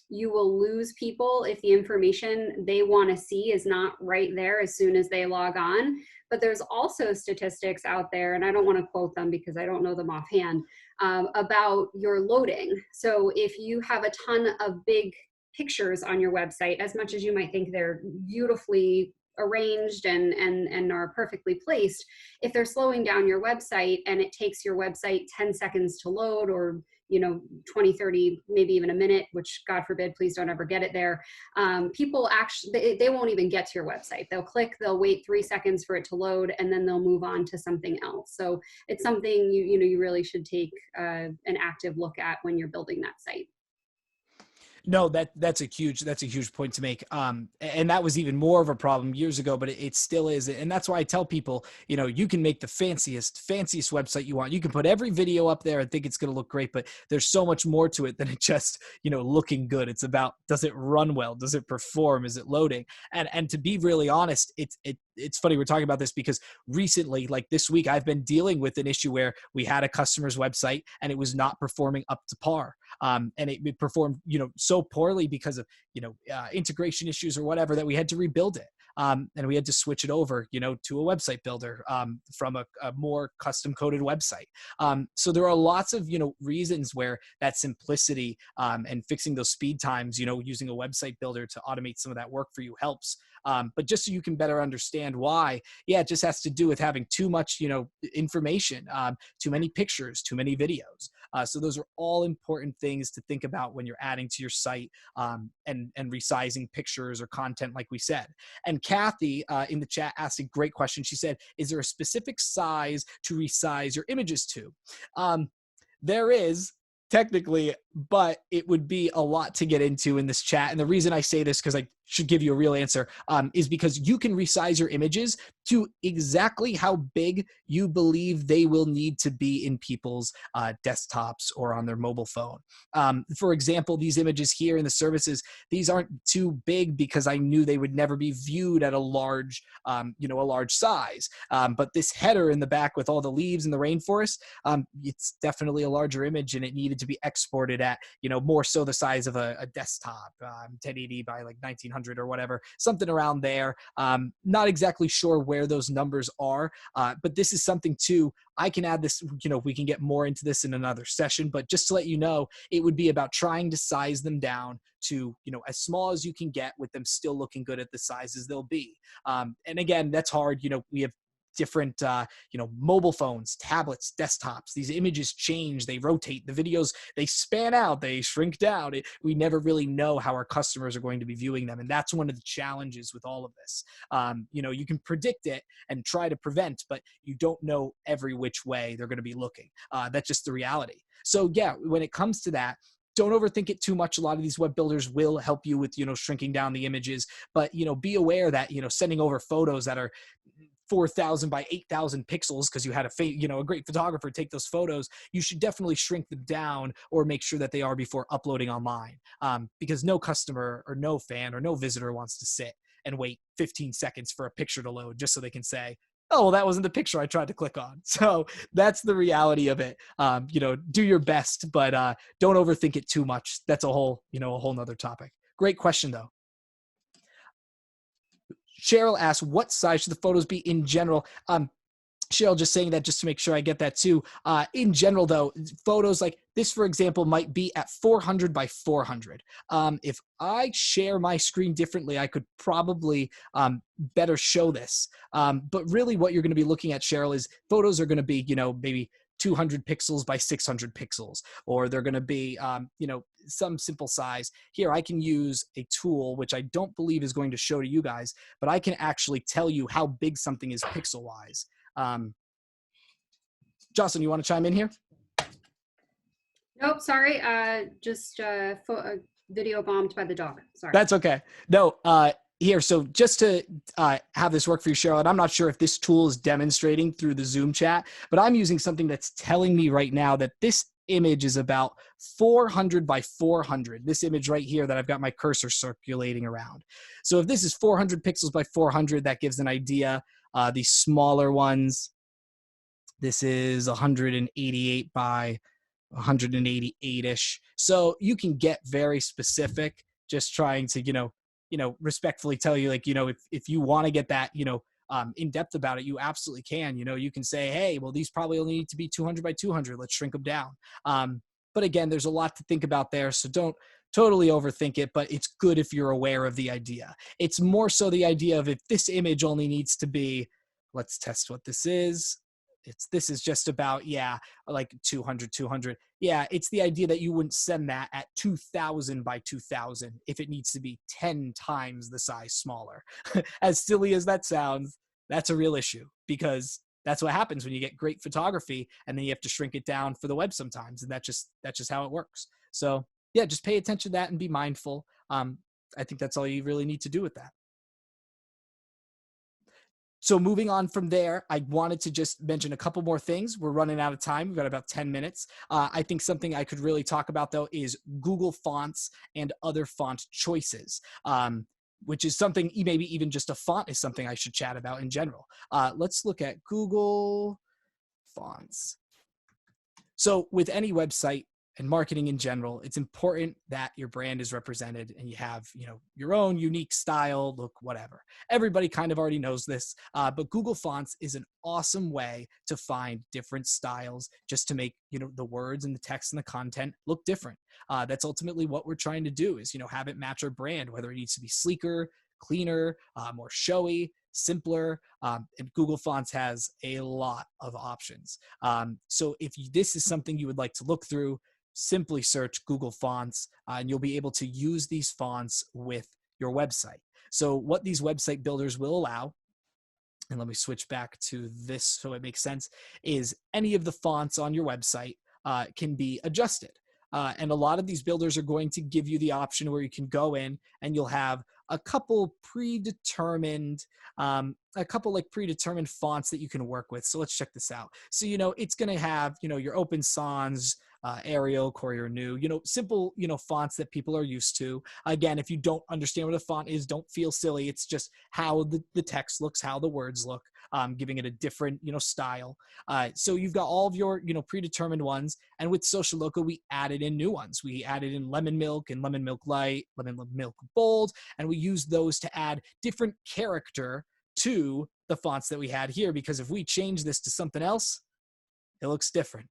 you will lose people if the information they want to see is not right there as soon as they log on. But there's also statistics out there, and I don't want to quote them because I don't know them offhand, about your loading. So if you have a ton of big pictures on your website, as much as you might think they're beautifully arranged and are perfectly placed, if they're slowing down your website and it takes your website 10 seconds to load or 20, 30, maybe even a minute, which God forbid, please don't ever get it there. People actually, they won't even get to your website. They'll click, they'll wait 3 seconds for it to load, and then they'll move on to something else. So it's something you really should take an active look at when you're building that site. No, that's a huge point to make. And that was even more of a problem years ago, but it still is. And that's why I tell people, you can make the fanciest website you want. You can put every video up there and think it's going to look great, but there's so much more to it than it just, looking good. It's about, does it run well? Does it perform? Is it loading? And to be really honest, it's funny we're talking about this because recently, like this week, I've been dealing with an issue where we had a customer's website and it was not performing up to par. And it performed, so poorly because of, integration issues or whatever that we had to rebuild it. And we had to switch it over, to a website builder from a more custom coded website. So there are lots of, reasons where that simplicity and fixing those speed times, using a website builder to automate some of that work for you helps. But just so you can better understand why, it just has to do with having too much, information, too many pictures, too many videos. So those are all important things to think about when you're adding to your site and resizing pictures or content, like we said. And Kathy in the chat asked a great question. She said, is there a specific size to resize your images to? There is. technically, but it would be a lot to get into in this chat. And the reason I say this, because I should give you a real answer, is because you can resize your images to exactly how big you believe they will need to be in people's desktops or on their mobile phone. For example, these images here in the services, these aren't too big because I knew they would never be viewed at a large, a large size. But this header in the back with all the leaves in the rainforest, it's definitely a larger image, and it needed to be exported at, more so the size of a desktop, 1080 by like 1900 or whatever, something around there. Not exactly sure where those numbers are, but this is something too. I can add this, we can get more into this in another session, but just to let you know, it would be about trying to size them down to, as small as you can get with them still looking good at the sizes they'll be. And again, that's hard. We have different, mobile phones, tablets, desktops. These images change, they rotate, the videos, they span out, they shrink down. We never really know how our customers are going to be viewing them. And that's one of the challenges with all of this. You can predict it and try to prevent, but you don't know every which way they're going to be looking. That's just the reality. So yeah, when it comes to that, don't overthink it too much. A lot of these web builders will help you with, shrinking down the images, but, be aware that, sending over photos that are 4,000 by 8,000 pixels because you had a great photographer take those photos, you should definitely shrink them down or make sure that they are before uploading online, because no customer or no fan or no visitor wants to sit and wait 15 seconds for a picture to load just so they can say, oh, well, that wasn't the picture I tried to click on. So that's the reality of it. Do your best, but don't overthink it too much. That's a whole nother topic. Great question though. Cheryl asks, what size should the photos be in general? Cheryl, just saying that just to make sure I get that too. In general, though, photos like this, for example, might be at 400 by 400. If I share my screen differently, I could probably better show this. But really what you're going to be looking at, Cheryl, is photos are going to be, maybe 200 pixels by 600 pixels, or they're going to be, some simple size. Here, I can use a tool, which I don't believe is going to show to you guys, but I can actually tell you how big something is pixel-wise. Jocelyn, you want to chime in here? Nope, sorry. Just video bombed by the dog. Sorry. That's okay. No, here, so just to have this work for you, Cheryl, and I'm not sure if this tool is demonstrating through the Zoom chat, but I'm using something that's telling me right now that this image is about 400 by 400. This image right here that I've got my cursor circulating around. So if this is 400 pixels by 400, that gives an idea. These smaller ones, this is 188 by 188-ish. So you can get very specific, just trying to, respectfully tell you, like, if you want to get that, in depth about it, you absolutely can. You can say, hey, well, these probably only need to be 200 by 200. Let's shrink them down. But again, there's a lot to think about there. So don't totally overthink it, but it's good if you're aware of the idea. It's more so the idea of if this image only needs to be, let's test what this is. This is just about, like 200. Yeah, it's the idea that you wouldn't send that at 2000 by 2000 if it needs to be 10 times the size smaller. As silly as that sounds, that's a real issue, because that's what happens when you get great photography and then you have to shrink it down for the web sometimes. And that's just how it works. So yeah, just pay attention to that and be mindful. I think that's all you really need to do with that. So moving on from there, I wanted to just mention a couple more things. We're running out of time. We've got about 10 minutes. I think something I could really talk about, though, is Google Fonts and other font choices, which is something, maybe even just a font is something I should chat about in general. Let's look at Google Fonts. So with any website and marketing in general, it's important that your brand is represented and you have, your own unique style, look, whatever. Everybody kind of already knows this, but Google Fonts is an awesome way to find different styles just to make, the words and the text and the content look different. That's ultimately what we're trying to do is, have it match our brand, whether it needs to be sleeker, cleaner, more showy, simpler, and Google Fonts has a lot of options. So if this is something you would like to look through, simply search Google Fonts, and you'll be able to use these fonts with your website. So what these website builders will allow, and let me switch back to this so it makes sense, is any of the fonts on your website can be adjusted. And a lot of these builders are going to give you the option where you can go in and you'll have a couple predetermined fonts that you can work with. So let's check this out. So, it's going to have, your Open Sans, Arial, Courier New, simple, fonts that people are used to. Again, if you don't understand what a font is, don't feel silly. It's just how the text looks, how the words look, giving it a different, style. So you've got all of your, predetermined ones. And with Social Loco, we added in new ones. We added in Lemon Milk and Lemon Milk Light, Lemon Milk Bold, and we used those to add different character to the fonts that we had here, because if we change this to something else, it looks different.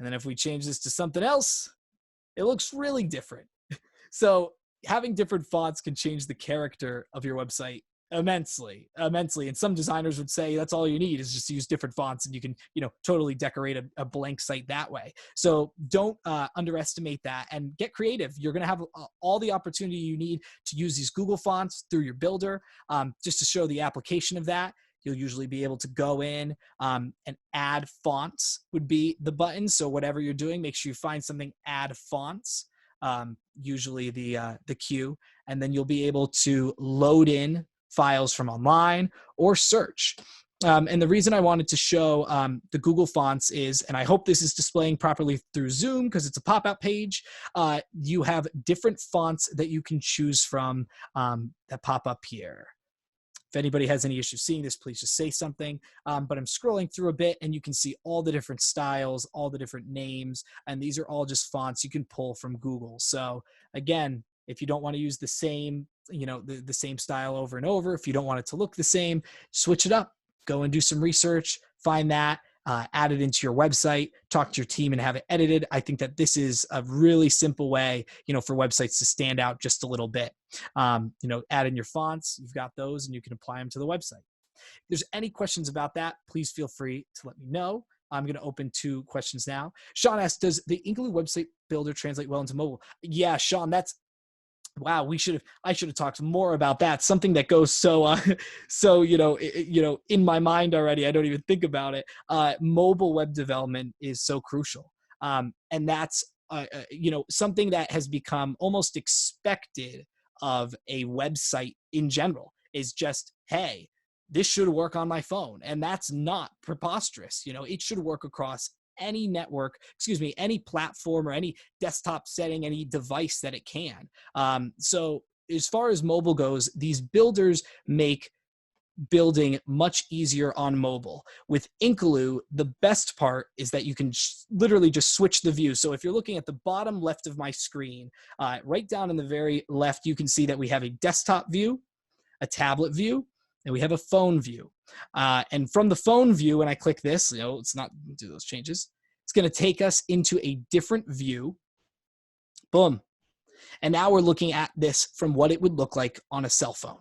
And then if we change this to something else, it looks really different. So having different fonts can change the character of your website immensely. And some designers would say that's all you need is just use different fonts and you can, totally decorate a blank site that way. So don't underestimate that and get creative. You're going to have all the opportunity you need to use these Google fonts through your builder. Just to show the application of that, you'll usually be able to go in and add fonts would be the button. So whatever you're doing, make sure you find something, add fonts, usually the queue, and then you'll be able to load in files from online or search. And the reason I wanted to show the Google fonts is, and I hope this is displaying properly through Zoom because it's a pop-out page, you have different fonts that you can choose from that pop up here. If anybody has any issues seeing this, please just say something. But I'm scrolling through a bit and you can see all the different styles, all the different names, and these are all just fonts you can pull from Google. So again, if you don't want to use the same, the same style over and over, if you don't want it to look the same, switch it up, go and do some research, find that, add it into your website, talk to your team and have it edited. I think that this is a really simple way, for websites to stand out just a little bit. Add in your fonts, you've got those and you can apply them to the website. If there's any questions about that, please feel free to let me know. I'm going to open 2 questions now. Sean asks, does the Inklu website builder translate well into mobile? Yeah, Sean, wow, I should have talked more about that. Something that goes so in my mind already. I don't even think about it. Mobile web development is so crucial. And that's, something that has become almost expected of a website in general is just, hey, this should work on my phone. And that's not preposterous. It should work across any network, any platform or any desktop setting, any device that it can. So as far as mobile goes, these builders make building much easier on mobile. With Inklu, the best part is that you can literally just switch the view. So if you're looking at the bottom left of my screen, right down in the very left, you can see that we have a desktop view, a tablet view, and we have a phone view. And from the phone view, when I click this, let's not do those changes. It's going to take us into a different view. Boom. And now we're looking at this from what it would look like on a cell phone.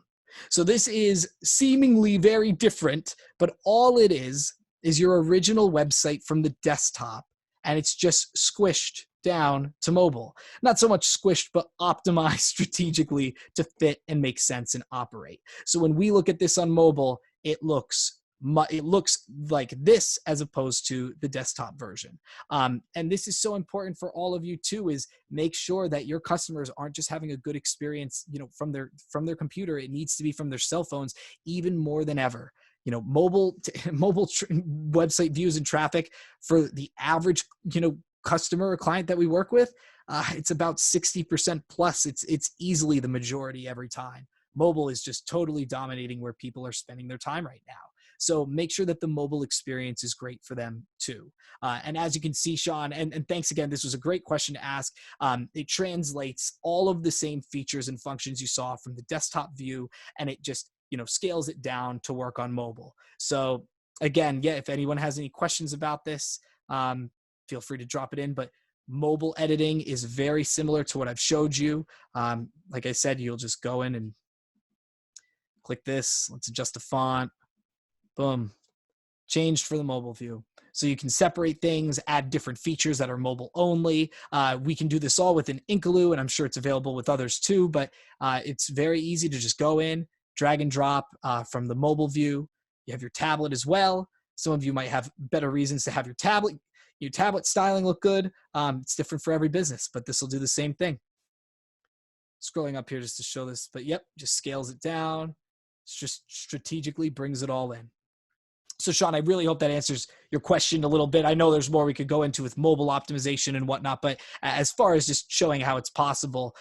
So this is seemingly very different, but all it is your original website from the desktop, and it's just squished down to mobile. Not so much squished, but optimized strategically to fit and make sense and operate. So when we look at this on mobile, it looks like this as opposed to the desktop version. And this is so important for all of you too, is make sure that your customers aren't just having a good experience, from their computer. It needs to be from their cell phones even more than ever. Mobile website views and traffic for the average, customer or client that we work with, it's about 60% plus. It's easily the majority every time. Mobile is just totally dominating where people are spending their time right now. So make sure that the mobile experience is great for them too. And as you can see, Sean, and thanks again, this was a great question to ask. It translates all of the same features and functions you saw from the desktop view, and it just, scales it down to work on mobile. So again, yeah, if anyone has any questions about this, feel free to drop it in, but mobile editing is very similar to what I've showed you. Like I said, you'll just go in and click this. Let's adjust the font. Boom. Changed for the mobile view. So you can separate things, add different features that are mobile only. We can do this all within Inklu, and I'm sure it's available with others too, but it's very easy to just go in, drag and drop from the mobile view. You have your tablet as well. Some of you might have better reasons to have your tablet, your tablet styling look good. It's different for every business, but this will do the same thing. Scrolling up here just to show this, but yep, just scales it down. It's just strategically brings it all in. So Sean, I really hope that answers your question a little bit. I know there's more we could go into with mobile optimization and whatnot, but as far as just showing how it's possible,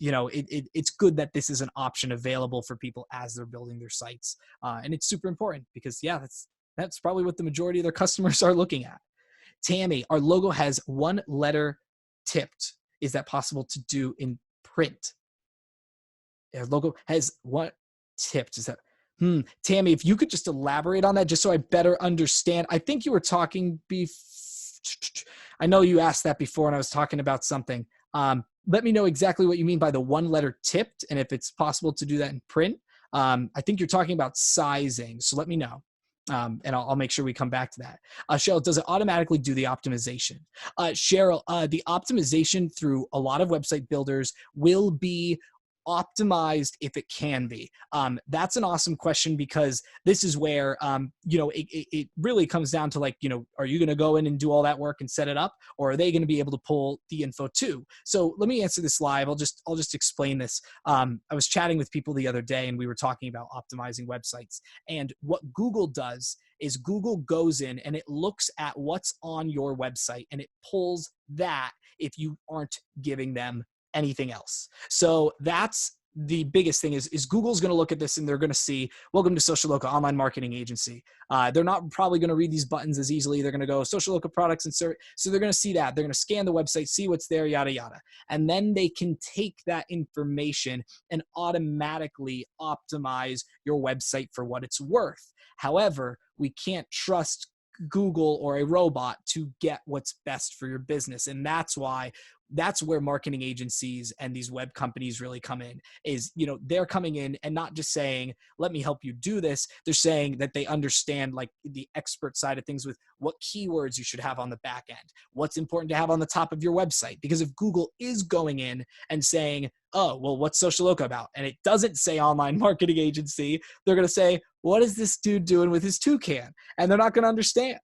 it's good that this is an option available for people as they're building their sites. And it's super important because that's probably what the majority of their customers are looking at. Tammy, our logo has one letter tipped. Is that possible to do in print? Our logo has one tipped. Is that Tammy, if you could just elaborate on that just so I better understand. I think you were talking I know you asked that before and I was talking about something. Let me know exactly what you mean by the one letter tipped and if it's possible to do that in print. I think you're talking about sizing, so let me know. And I'll make sure we come back to that. Cheryl, does it automatically do the optimization? Cheryl, the optimization through a lot of website builders will be optimized if it can be. That's an awesome question because this is where, it really comes down to are you going to go in and do all that work and set it up, or are they going to be able to pull the info too? So let me answer this live. I'll just explain this. I was chatting with people the other day and we were talking about optimizing websites, and what Google does is Google goes in and it looks at what's on your website and it pulls that if you aren't giving them anything else. So that's the biggest thing is Google's going to look at this and they're going to see, welcome to Social Local Online Marketing Agency. They're not probably going to read these buttons as easily. They're going to go Social Local products and service. So they're going to see that. They're going to scan the website, see what's there, yada, yada. And then they can take that information and automatically optimize your website for what it's worth. However, we can't trust Google or a robot to get what's best for your business. And that's where marketing agencies and these web companies really come in is, they're coming in and not just saying, let me help you do this. They're saying that they understand the expert side of things with what keywords you should have on the back end, what's important to have on the top of your website. Because if Google is going in and saying, oh, well, what's Social Local about? And it doesn't say online marketing agency, they're going to say, what is this dude doing with his toucan? And they're not going to understand.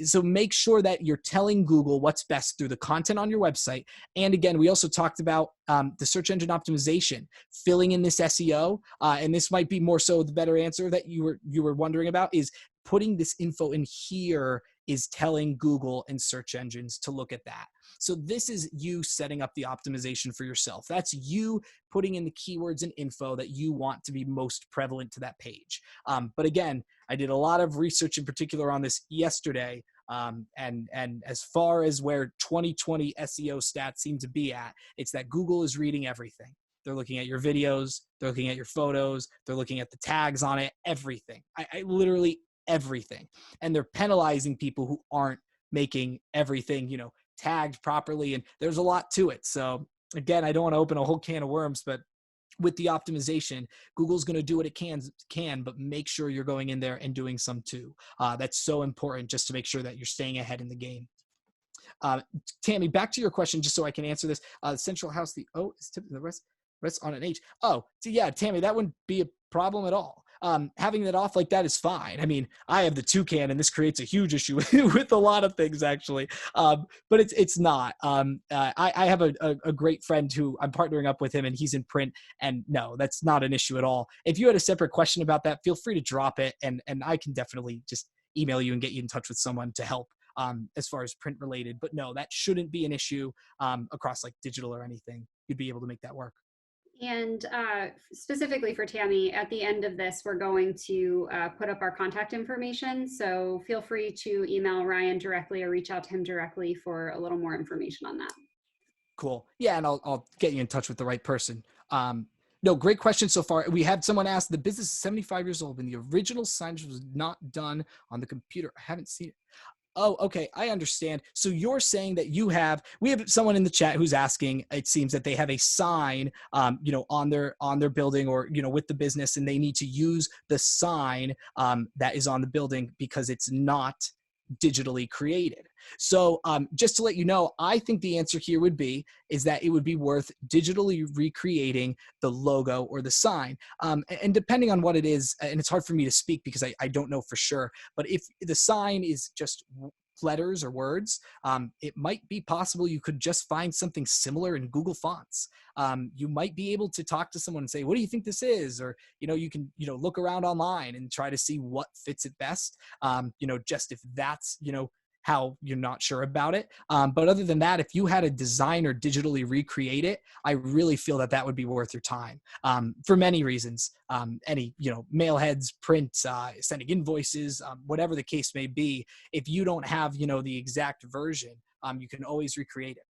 So make sure that you're telling Google what's best through the content on your website. And again, we also talked about the search engine optimization, filling in this SEO. And this might be more so the better answer that you were wondering about is putting this info in here is telling Google and search engines to look at that. So this is you setting up the optimization for yourself. That's you putting in the keywords and info that you want to be most prevalent to that page. But again, I did a lot of research in particular on this yesterday. And as far as where 2020 SEO stats seem to be at, it's that Google is reading everything. They're looking at your videos, they're looking at your photos, they're looking at the tags on it, everything. I literally everything. And they're penalizing people who aren't making everything, tagged properly. And there's a lot to it. So again, I don't want to open a whole can of worms, but with the optimization, Google's going to do what it can, but make sure you're going in there and doing some too. That's so important just to make sure that you're staying ahead in the game. Tammy, back to your question, just so I can answer this. Central House, the O is tipped, the rest on an H. Oh, so yeah, Tammy, that wouldn't be a problem at all. Having that off like that is fine. I mean, I have the toucan and this creates a huge issue with a lot of things actually. But it's not. I have a great friend who I'm partnering up with him and he's in print, and no, that's not an issue at all. If you had a separate question about that, feel free to drop it and I can definitely just email you and get you in touch with someone to help as far as print related. But no, that shouldn't be an issue across digital or anything. You'd be able to make that work. And specifically for Tammy, at the end of this, we're going to put up our contact information. So feel free to email Ryan directly or reach out to him directly for a little more information on that. Cool. Yeah, and I'll get you in touch with the right person. No, great question so far. We had someone ask, the business is 75 years old and the original signage was not done on the computer. I haven't seen it. Oh, okay. I understand. So you're saying that we have someone in the chat who's asking, it seems that they have a sign, on their building or, with the business, and they need to use the sign that is on the building because it's not digitally created. So just to let you know, I think the answer here is that it would be worth digitally recreating the logo or the sign. And depending on what it is, and it's hard for me to speak because I don't know for sure, but if the sign is just letters or words, it might be possible you could just find something similar in Google Fonts. You might be able to talk to someone and say, what do you think this is? Or, you can, look around online and try to see what fits it best. Just if that's, how you're not sure about it. But other than that, if you had a designer digitally recreate it, I really feel that that would be worth your time for many reasons. Any, mailheads, print, sending invoices, whatever the case may be. If you don't have, the exact version, you can always recreate it.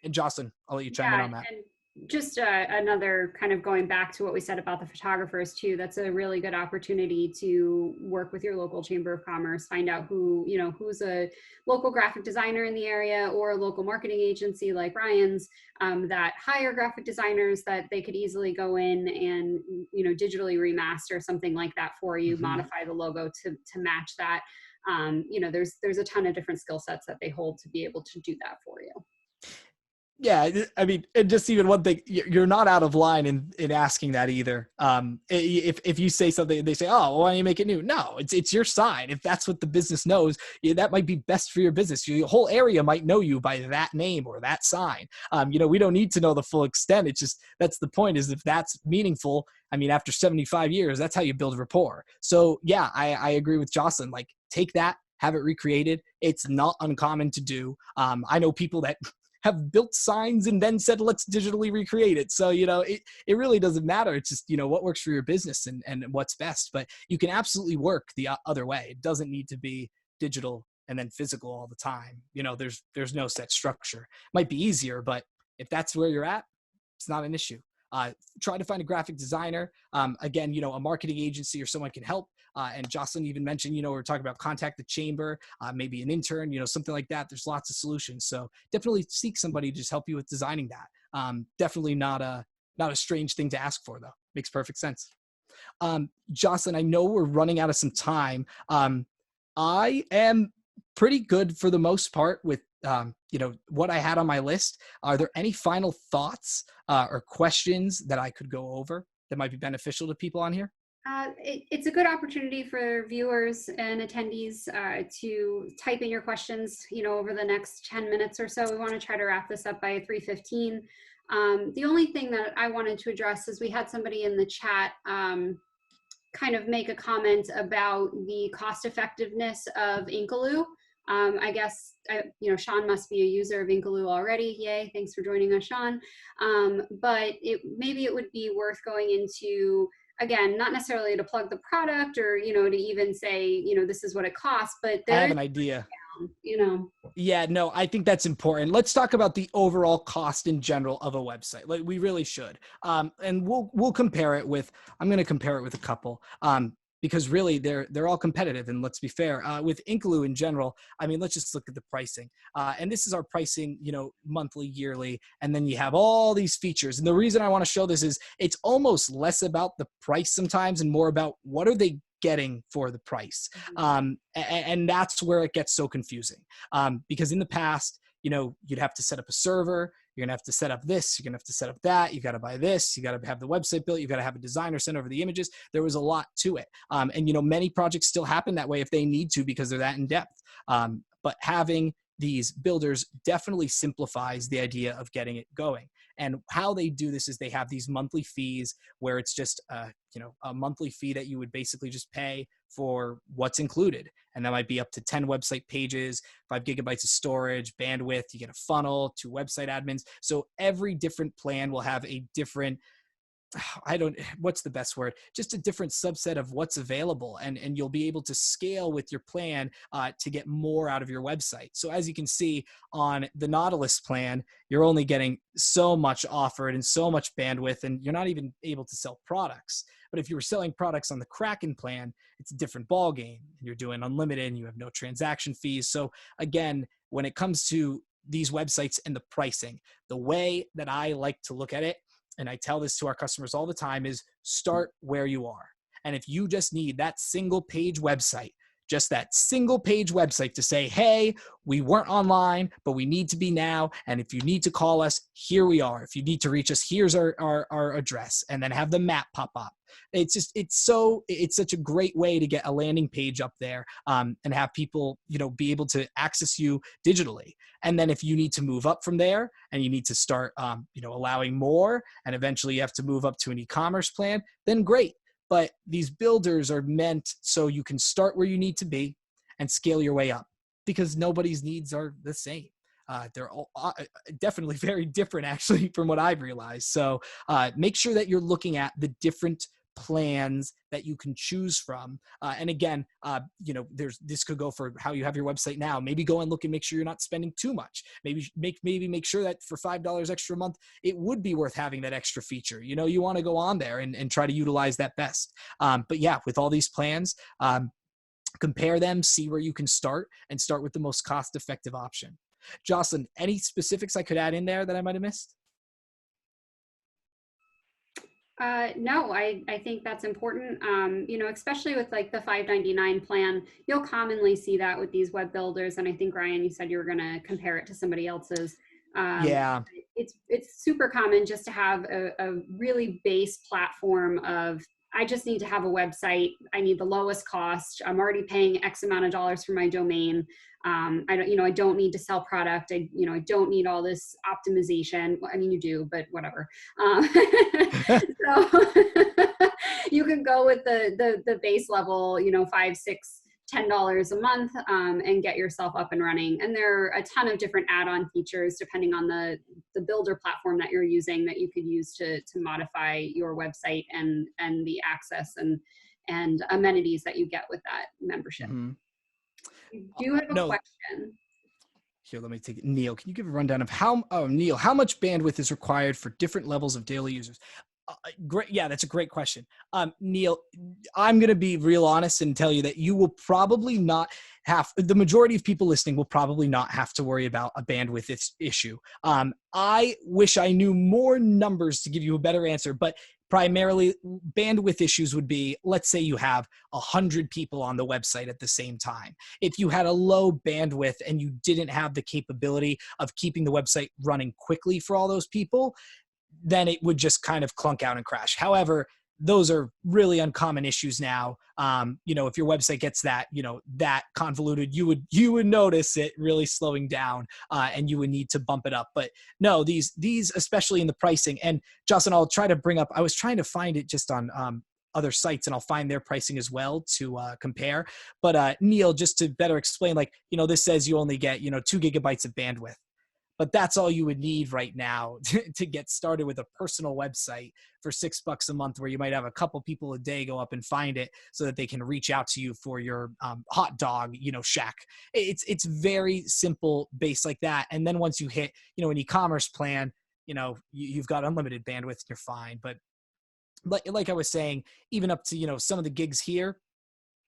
And Jocelyn, I'll let you chime in on that. And just another kind of going back to what we said about the photographers too, that's a really good opportunity to work with your local chamber of commerce, find out who's a local graphic designer in the area or a local marketing agency like Ryan's that hire graphic designers that they could easily go in and, digitally remaster something like that for you, modify the logo to match that. There's a ton of different skill sets that they hold to be able to do that for you. Yeah, I mean, and just even one thing, you're not out of line in asking that either. If you say something, they say, "Oh, well, why don't you make it new?" No, it's your sign. If that's what the business knows, that might be best for your business. Your whole area might know you by that name or that sign. We don't need to know the full extent. It's just that's the point. Is if that's meaningful. I mean, after 75 years, that's how you build rapport. So yeah, I agree with Jocelyn. Like, take that, have it recreated. It's not uncommon to do. I know people that have built signs and then said, let's digitally recreate it. So, it really doesn't matter. It's just, what works for your business and what's best. But you can absolutely work the other way. It doesn't need to be digital and then physical all the time. There's no set structure. It might be easier, but if that's where you're at, it's not an issue. Try to find a graphic designer. Again, a marketing agency or someone can help. And Jocelyn even mentioned, we're talking about contact the chamber, maybe an intern, something like that. There's lots of solutions. So definitely seek somebody to just help you with designing that. Definitely not a strange thing to ask for, though. Makes perfect sense. Jocelyn, I know we're running out of some time. I am pretty good for the most part with what I had on my list. Are there any final thoughts or questions that I could go over that might be beneficial to people on here? It's a good opportunity for viewers and attendees to type in your questions, over the next 10 minutes or so. We want to try to wrap this up by 3:15. The only thing that I wanted to address is we had somebody in the chat kind of make a comment about the cost effectiveness of Inkaloo. I guess, Sean must be a user of Inkaloo already. Yay, thanks for joining us, Sean. But maybe it would be worth going into, again, not necessarily to plug the product or, to even say, this is what it costs, but I have an idea. Down. Yeah, no, I think that's important. Let's talk about the overall cost in general of a website. Like, we really should. And we'll compare it with, I'm going to compare it with a couple. Because really they're all competitive. And let's be fair, with Inkaloo in general, I mean, let's just look at the pricing. And this is our pricing, monthly, yearly, and then you have all these features. And the reason I want to show this is it's almost less about the price sometimes and more about what are they getting for the price. And that's where it gets so confusing. Because in the past, you'd have to set up a server. You're going to have to set up this. You're going to have to set up that. You got to buy this. You got to have the website built. You got to have a designer send over the images. There was a lot to it. And, many projects still happen that way if they need to because they're that in depth. But having these builders definitely simplifies the idea of getting it going. And how they do this is they have these monthly fees where it's just, a monthly fee that you would basically just pay for what's included. And that might be up to 10 website pages, 5 gigabytes of storage, bandwidth, you get a funnel, 2 website admins. So every different plan will have a different, what's the best word? Just a different subset of what's available. And you'll be able to scale with your plan to get more out of your website. So as you can see on the Nautilus plan, you're only getting so much offered and so much bandwidth, and you're not even able to sell products. But if you were selling products on the Kraken plan, it's a different ballgame. You're doing unlimited and you have no transaction fees. So again, when it comes to these websites and the pricing, the way that I like to look at it, and I tell this to our customers all the time, is start where you are. And if you just need that single page website just that single page website to say, hey, we weren't online, but we need to be now. And if you need to call us, here we are. If you need to reach us, here's our address, and then have the map pop up. It's such a great way to get a landing page up there, and have people, be able to access you digitally. And then if you need to move up from there and you need to start, allowing more, and eventually you have to move up to an e-commerce plan, then great. But these builders are meant so you can start where you need to be and scale your way up, because nobody's needs are the same. They're all definitely very different, actually, from what I've realized. So make sure that you're looking at the different plans that you can choose from. And again, this could go for how you have your website now. Maybe go and look and make sure you're not spending too much. Maybe make sure that for $5 extra a month, it would be worth having that extra feature. You want to go on there and try to utilize that best. But yeah, with all these plans, compare them, see where you can start, and start with the most cost-effective option. Jocelyn, any specifics I could add in there that I might have missed? No, I think that's important. Especially with like the $5.99 plan, you'll commonly see that with these web builders. And I think, Ryan, you said you were going to compare it to somebody else's. Yeah. It's super common just to have a really base platform of, I just need to have a website. I need the lowest cost. I'm already paying X amount of dollars for my domain. I don't need to sell product. I don't need all this optimization. Well, I mean, you do, but whatever. So you can go with the base level, $5, $6, $10 a month, and get yourself up and running. And there are a ton of different add-on features depending on the builder platform that you're using that you could use to modify your website and the access and amenities that you get with that membership. Mm-hmm. Do you have a question? Here, let me take it. Neil, can you give a rundown of how much bandwidth is required for different levels of daily users? Great. Yeah, that's a great question. Neil, I'm going to be real honest and tell you that you will probably not the majority of people listening will probably not have to worry about a bandwidth issue. I wish I knew more numbers to give you a better answer, but primarily bandwidth issues would be, let's say you have 100 people on the website at the same time. If you had a low bandwidth and you didn't have the capability of keeping the website running quickly for all those people, then it would just kind of clunk out and crash. However, those are really uncommon issues now. If your website gets that convoluted, you would notice it really slowing down, and you would need to bump it up. But no, these, especially in the pricing, and Jocelyn, I'll try to bring up, I was trying to find it just on, other sites, and I'll find their pricing as well to compare. But Neil, just to better explain, this says you only get, 2 gigabytes of bandwidth. But that's all you would need right now to get started with a personal website for $6 a month, where you might have a couple people a day go up and find it so that they can reach out to you for your hot dog, shack. It's very simple base like that. And then once you hit, an e-commerce plan, you've got unlimited bandwidth, you're fine. But like I was saying, even up to, some of the gigs here,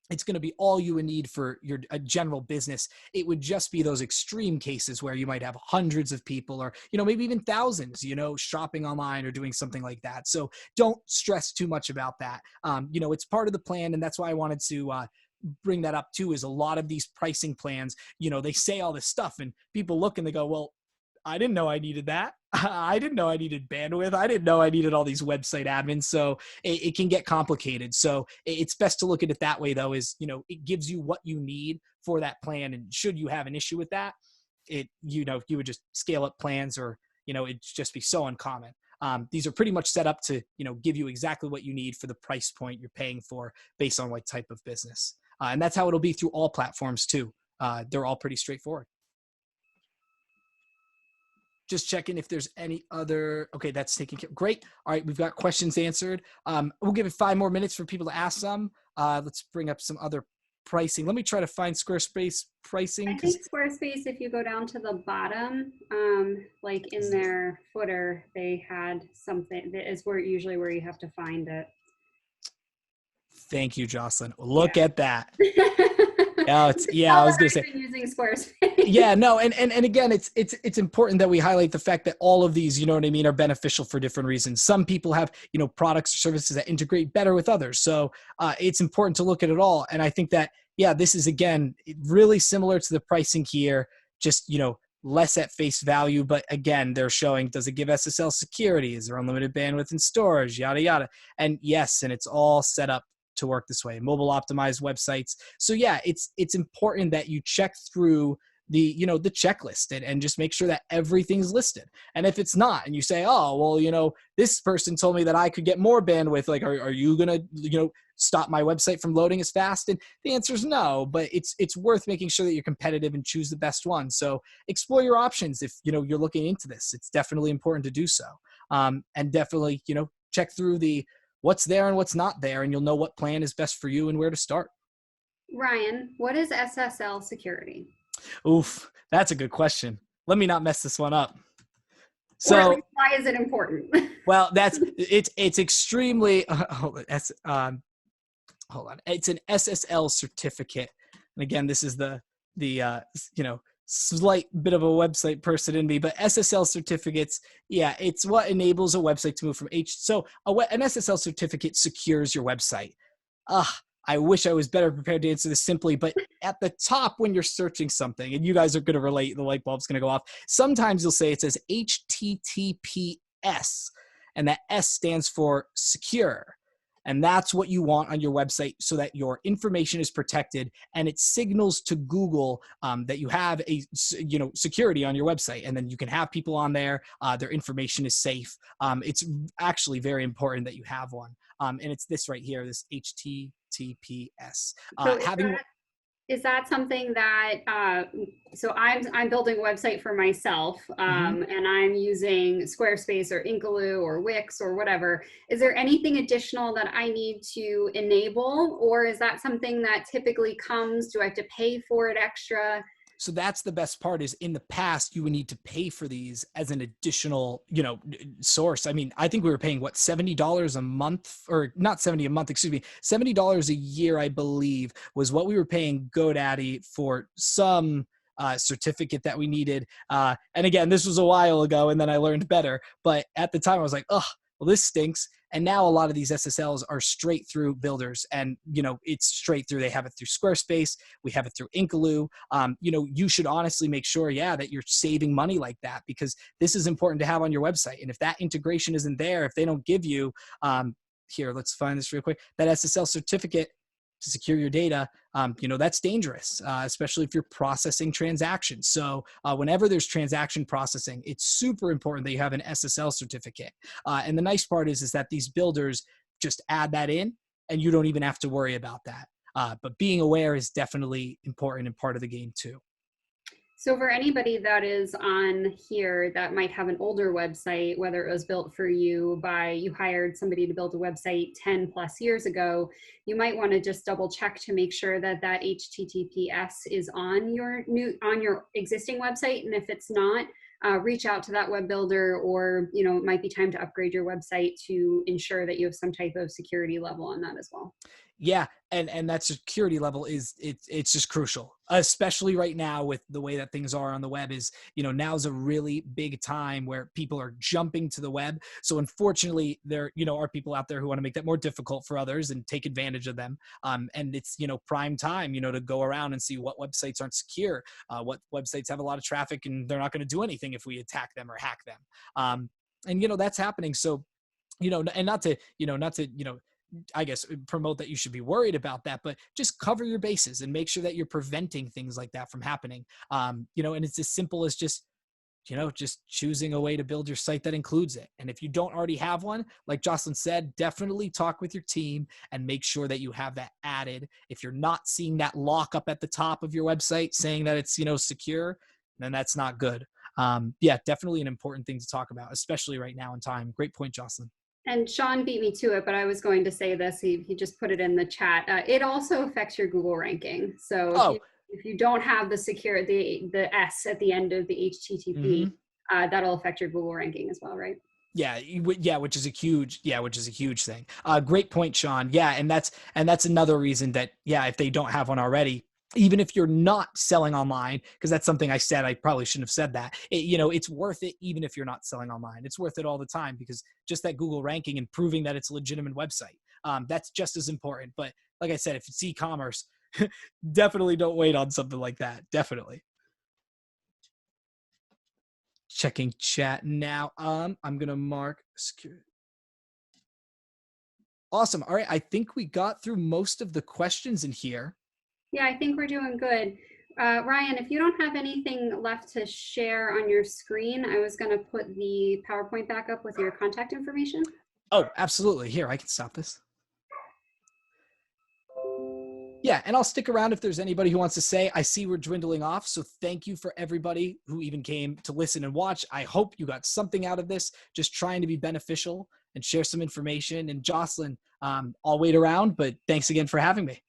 it's going to be all you would need for a general business. It would just be those extreme cases where you might have hundreds of people, or, maybe even thousands, shopping online or doing something like that. So don't stress too much about that. It's part of the plan. And that's why I wanted to bring that up too, is a lot of these pricing plans, they say all this stuff and people look and they go, well, I didn't know I needed that. I didn't know I needed bandwidth. I didn't know I needed all these website admins. So it can get complicated. So it's best to look at it that way, though, is, it gives you what you need for that plan. And should you have an issue with that, you would just scale up plans, or, it'd just be so uncommon. These are pretty much set up to, give you exactly what you need for the price point you're paying for based on what type of business. And that's how it'll be through all platforms too. They're all pretty straightforward. Just checking if there's any other. Okay, that's taken care. Great. All right, we've got questions answered. We'll give it 5 more minutes for people to ask some. Let's bring up some other pricing. Let me try to find Squarespace pricing. I think Squarespace, if you go down to the bottom, like in their footer, they had something that is usually where you have to find it. Thank you, Jocelyn. Look at that. I was going to say using Squarespace. Yeah, no. And again, it's important that we highlight the fact that all of these, are beneficial for different reasons. Some people have, products or services that integrate better with others. So it's important to look at it all. And I think that, yeah, this is again really similar to the pricing here, just less at face value. But again, they're showing, does it give SSL security? Is there unlimited bandwidth and storage? Yada yada. And yes, and it's all set up to work this way. Mobile optimized websites. So yeah, it's important that you check through the checklist and just make sure that everything's listed. And if it's not, and you say, oh well, this person told me that I could get more bandwidth, like are you gonna stop my website from loading as fast? And the answer is no, but it's worth making sure that you're competitive and choose the best one. So explore your options if you're looking into this. It's definitely important to do so. And definitely check through the what's there and what's not there, and you'll know what plan is best for you and where to start. Ryan, what is SSL security? Oof, that's a good question. Let me not mess this one up. So, or at least why is it important? Well, it's extremely. Hold on. It's an SSL certificate, and again, this is the slight bit of a website person in me, but SSL certificates, yeah, it's what enables a website to move from So an SSL certificate secures your website. I wish I was better prepared to answer this simply, but at the top when you're searching something, and you guys are going to relate, the light bulb's going to go off. Sometimes you'll say it says HTTPS, and that S stands for secure. And that's what you want on your website so that your information is protected, and it signals to Google that you have a security on your website, and then you can have people on there. Their information is safe. It's actually very important that you have one. And it's this right here, this HTTPS. So is that something that, so I'm building a website for myself, and I'm using Squarespace or Inkaloo or Wix or whatever. Is there anything additional that I need to enable, or is that something that typically comes? Do I have to pay for it extra? So that's the best part, is in the past, you would need to pay for these as an additional, source. I mean, I think we were paying $70 a month, or not 70 a month, excuse me, $70 a year, I believe, was what we were paying GoDaddy for some certificate that we needed. And again, this was a while ago, and then I learned better. But at the time I was like, oh, well, this stinks. And now a lot of these SSLs are straight through builders, and it's straight through. They have it through Squarespace. We have it through Inkaloo. You should honestly make sure, that you're saving money like that, because this is important to have on your website. And if that integration isn't there, if they don't give you, here, let's find this real quick, that SSL certificate to secure your data, that's dangerous, especially if you're processing transactions. So whenever there's transaction processing, it's super important that you have an SSL certificate. And the nice part is that these builders just add that in, and you don't even have to worry about that. But being aware is definitely important and part of the game too. So for anybody that is on here that might have an older website, whether it was built for you hired somebody to build a website 10 plus years ago, you might want to just double check to make sure that that HTTPS is on your existing website. And if it's not, reach out to that web builder, or it might be time to upgrade your website to ensure that you have some type of security level on that as well. Yeah, and that security level it's just crucial, especially right now with the way that things are on the web. Is now's a really big time where people are jumping to the web. So unfortunately, there are people out there who want to make that more difficult for others and take advantage of them. And it's prime time to go around and see what websites aren't secure, what websites have a lot of traffic, and they're not going to do anything if we attack them or hack them. And that's happening. So and not to I guess promote that you should be worried about that, but just cover your bases and make sure that you're preventing things like that from happening. And it's as simple as just choosing a way to build your site that includes it. And if you don't already have one, like Jocelyn said, definitely talk with your team and make sure that you have that added. If you're not seeing that lock up at the top of your website saying that it's, secure, then that's not good. Definitely an important thing to talk about, especially right now in time. Great point, Jocelyn. And Sean beat me to it, but I was going to say this. He just put it in the chat. It also affects your Google ranking. So if you don't have the S at the end of the HTTP, that'll affect your Google ranking as well, right? Yeah, which is a huge thing. Great point, Sean. Yeah, and that's another reason that if they don't have one already, even if you're not selling online, because that's something I said, I probably shouldn't have said that. It's worth it even if you're not selling online. It's worth it all the time, because just that Google ranking and proving that it's a legitimate website, that's just as important. But like I said, if it's e-commerce, Definitely don't wait on something like that. Definitely. Checking chat now. I'm gonna mark secure. Awesome. All right. I think we got through most of the questions in here. Yeah, I think we're doing good. Ryan, if you don't have anything left to share on your screen, I was going to put the PowerPoint back up with your contact information. Oh, absolutely. Here, I can stop this. Yeah, and I'll stick around if there's anybody who wants to say. I see we're dwindling off, so thank you for everybody who even came to listen and watch. I hope you got something out of this, just trying to be beneficial and share some information. And Jocelyn, I'll wait around, but thanks again for having me.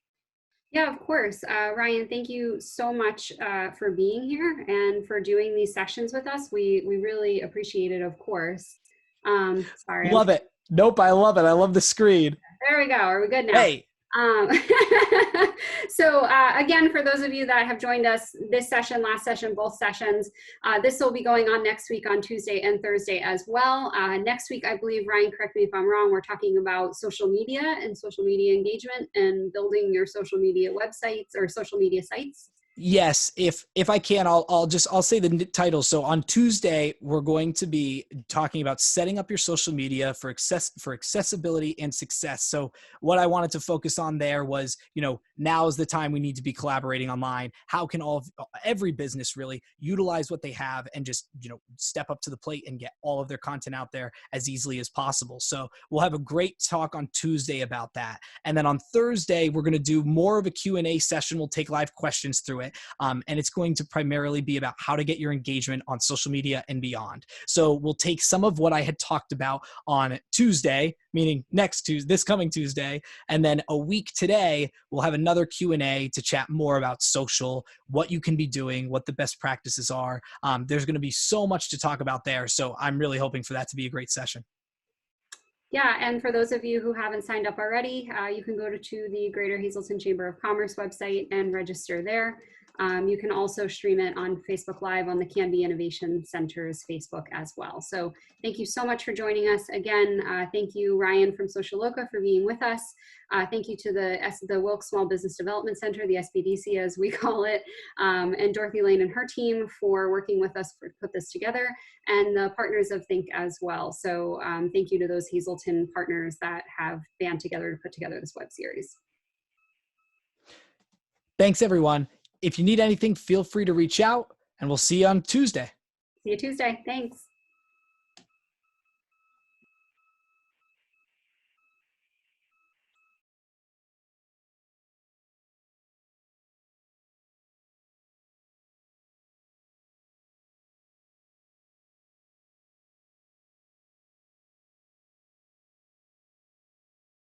Yeah, of course. Ryan, thank you so much for being here and for doing these sessions with us. We really appreciate it, of course. Sorry. Love it. Nope, I love it. I love the screen. There we go. Are we good now? Hey. Um, so again, for those of you that have joined us this session, last session, both sessions, this will be going on next week on Tuesday and Thursday as well. Next week, I believe, Ryan, correct me if I'm wrong, we're talking about social media and social media engagement and building your social media websites or social media sites. Yes, if I can, I'll say the title. So on Tuesday, we're going to be talking about setting up your social media for accessibility and success. So what I wanted to focus on there was, now is the time we need to be collaborating online. How can every business really utilize what they have and just, step up to the plate and get all of their content out there as easily as possible. So we'll have a great talk on Tuesday about that. And then on Thursday, we're going to do more of a Q&A session. We'll take live questions through it. And it's going to primarily be about how to get your engagement on social media and beyond. So we'll take some of what I had talked about on Tuesday, meaning this coming Tuesday, and then a week today, we'll have another Q&A to chat more about social, what you can be doing, what the best practices are. There's going to be so much to talk about there. So I'm really hoping for that to be a great session. Yeah, and for those of you who haven't signed up already, you can go to the Greater Hazleton Chamber of Commerce website and register there. You can also stream it on Facebook Live on the Canby Innovation Center's Facebook as well. So thank you so much for joining us. Again, thank you, Ryan from Socialoka, for being with us. Thank you to the Wilkes Small Business Development Center, the SBDC as we call it, and Dorothy Lane and her team for working with us to put this together, and the partners of Think as well. So thank you to those Hazleton partners that have band together to put together this web series. Thanks, everyone. If you need anything, feel free to reach out, and we'll see you on Tuesday. See you Tuesday. Thanks.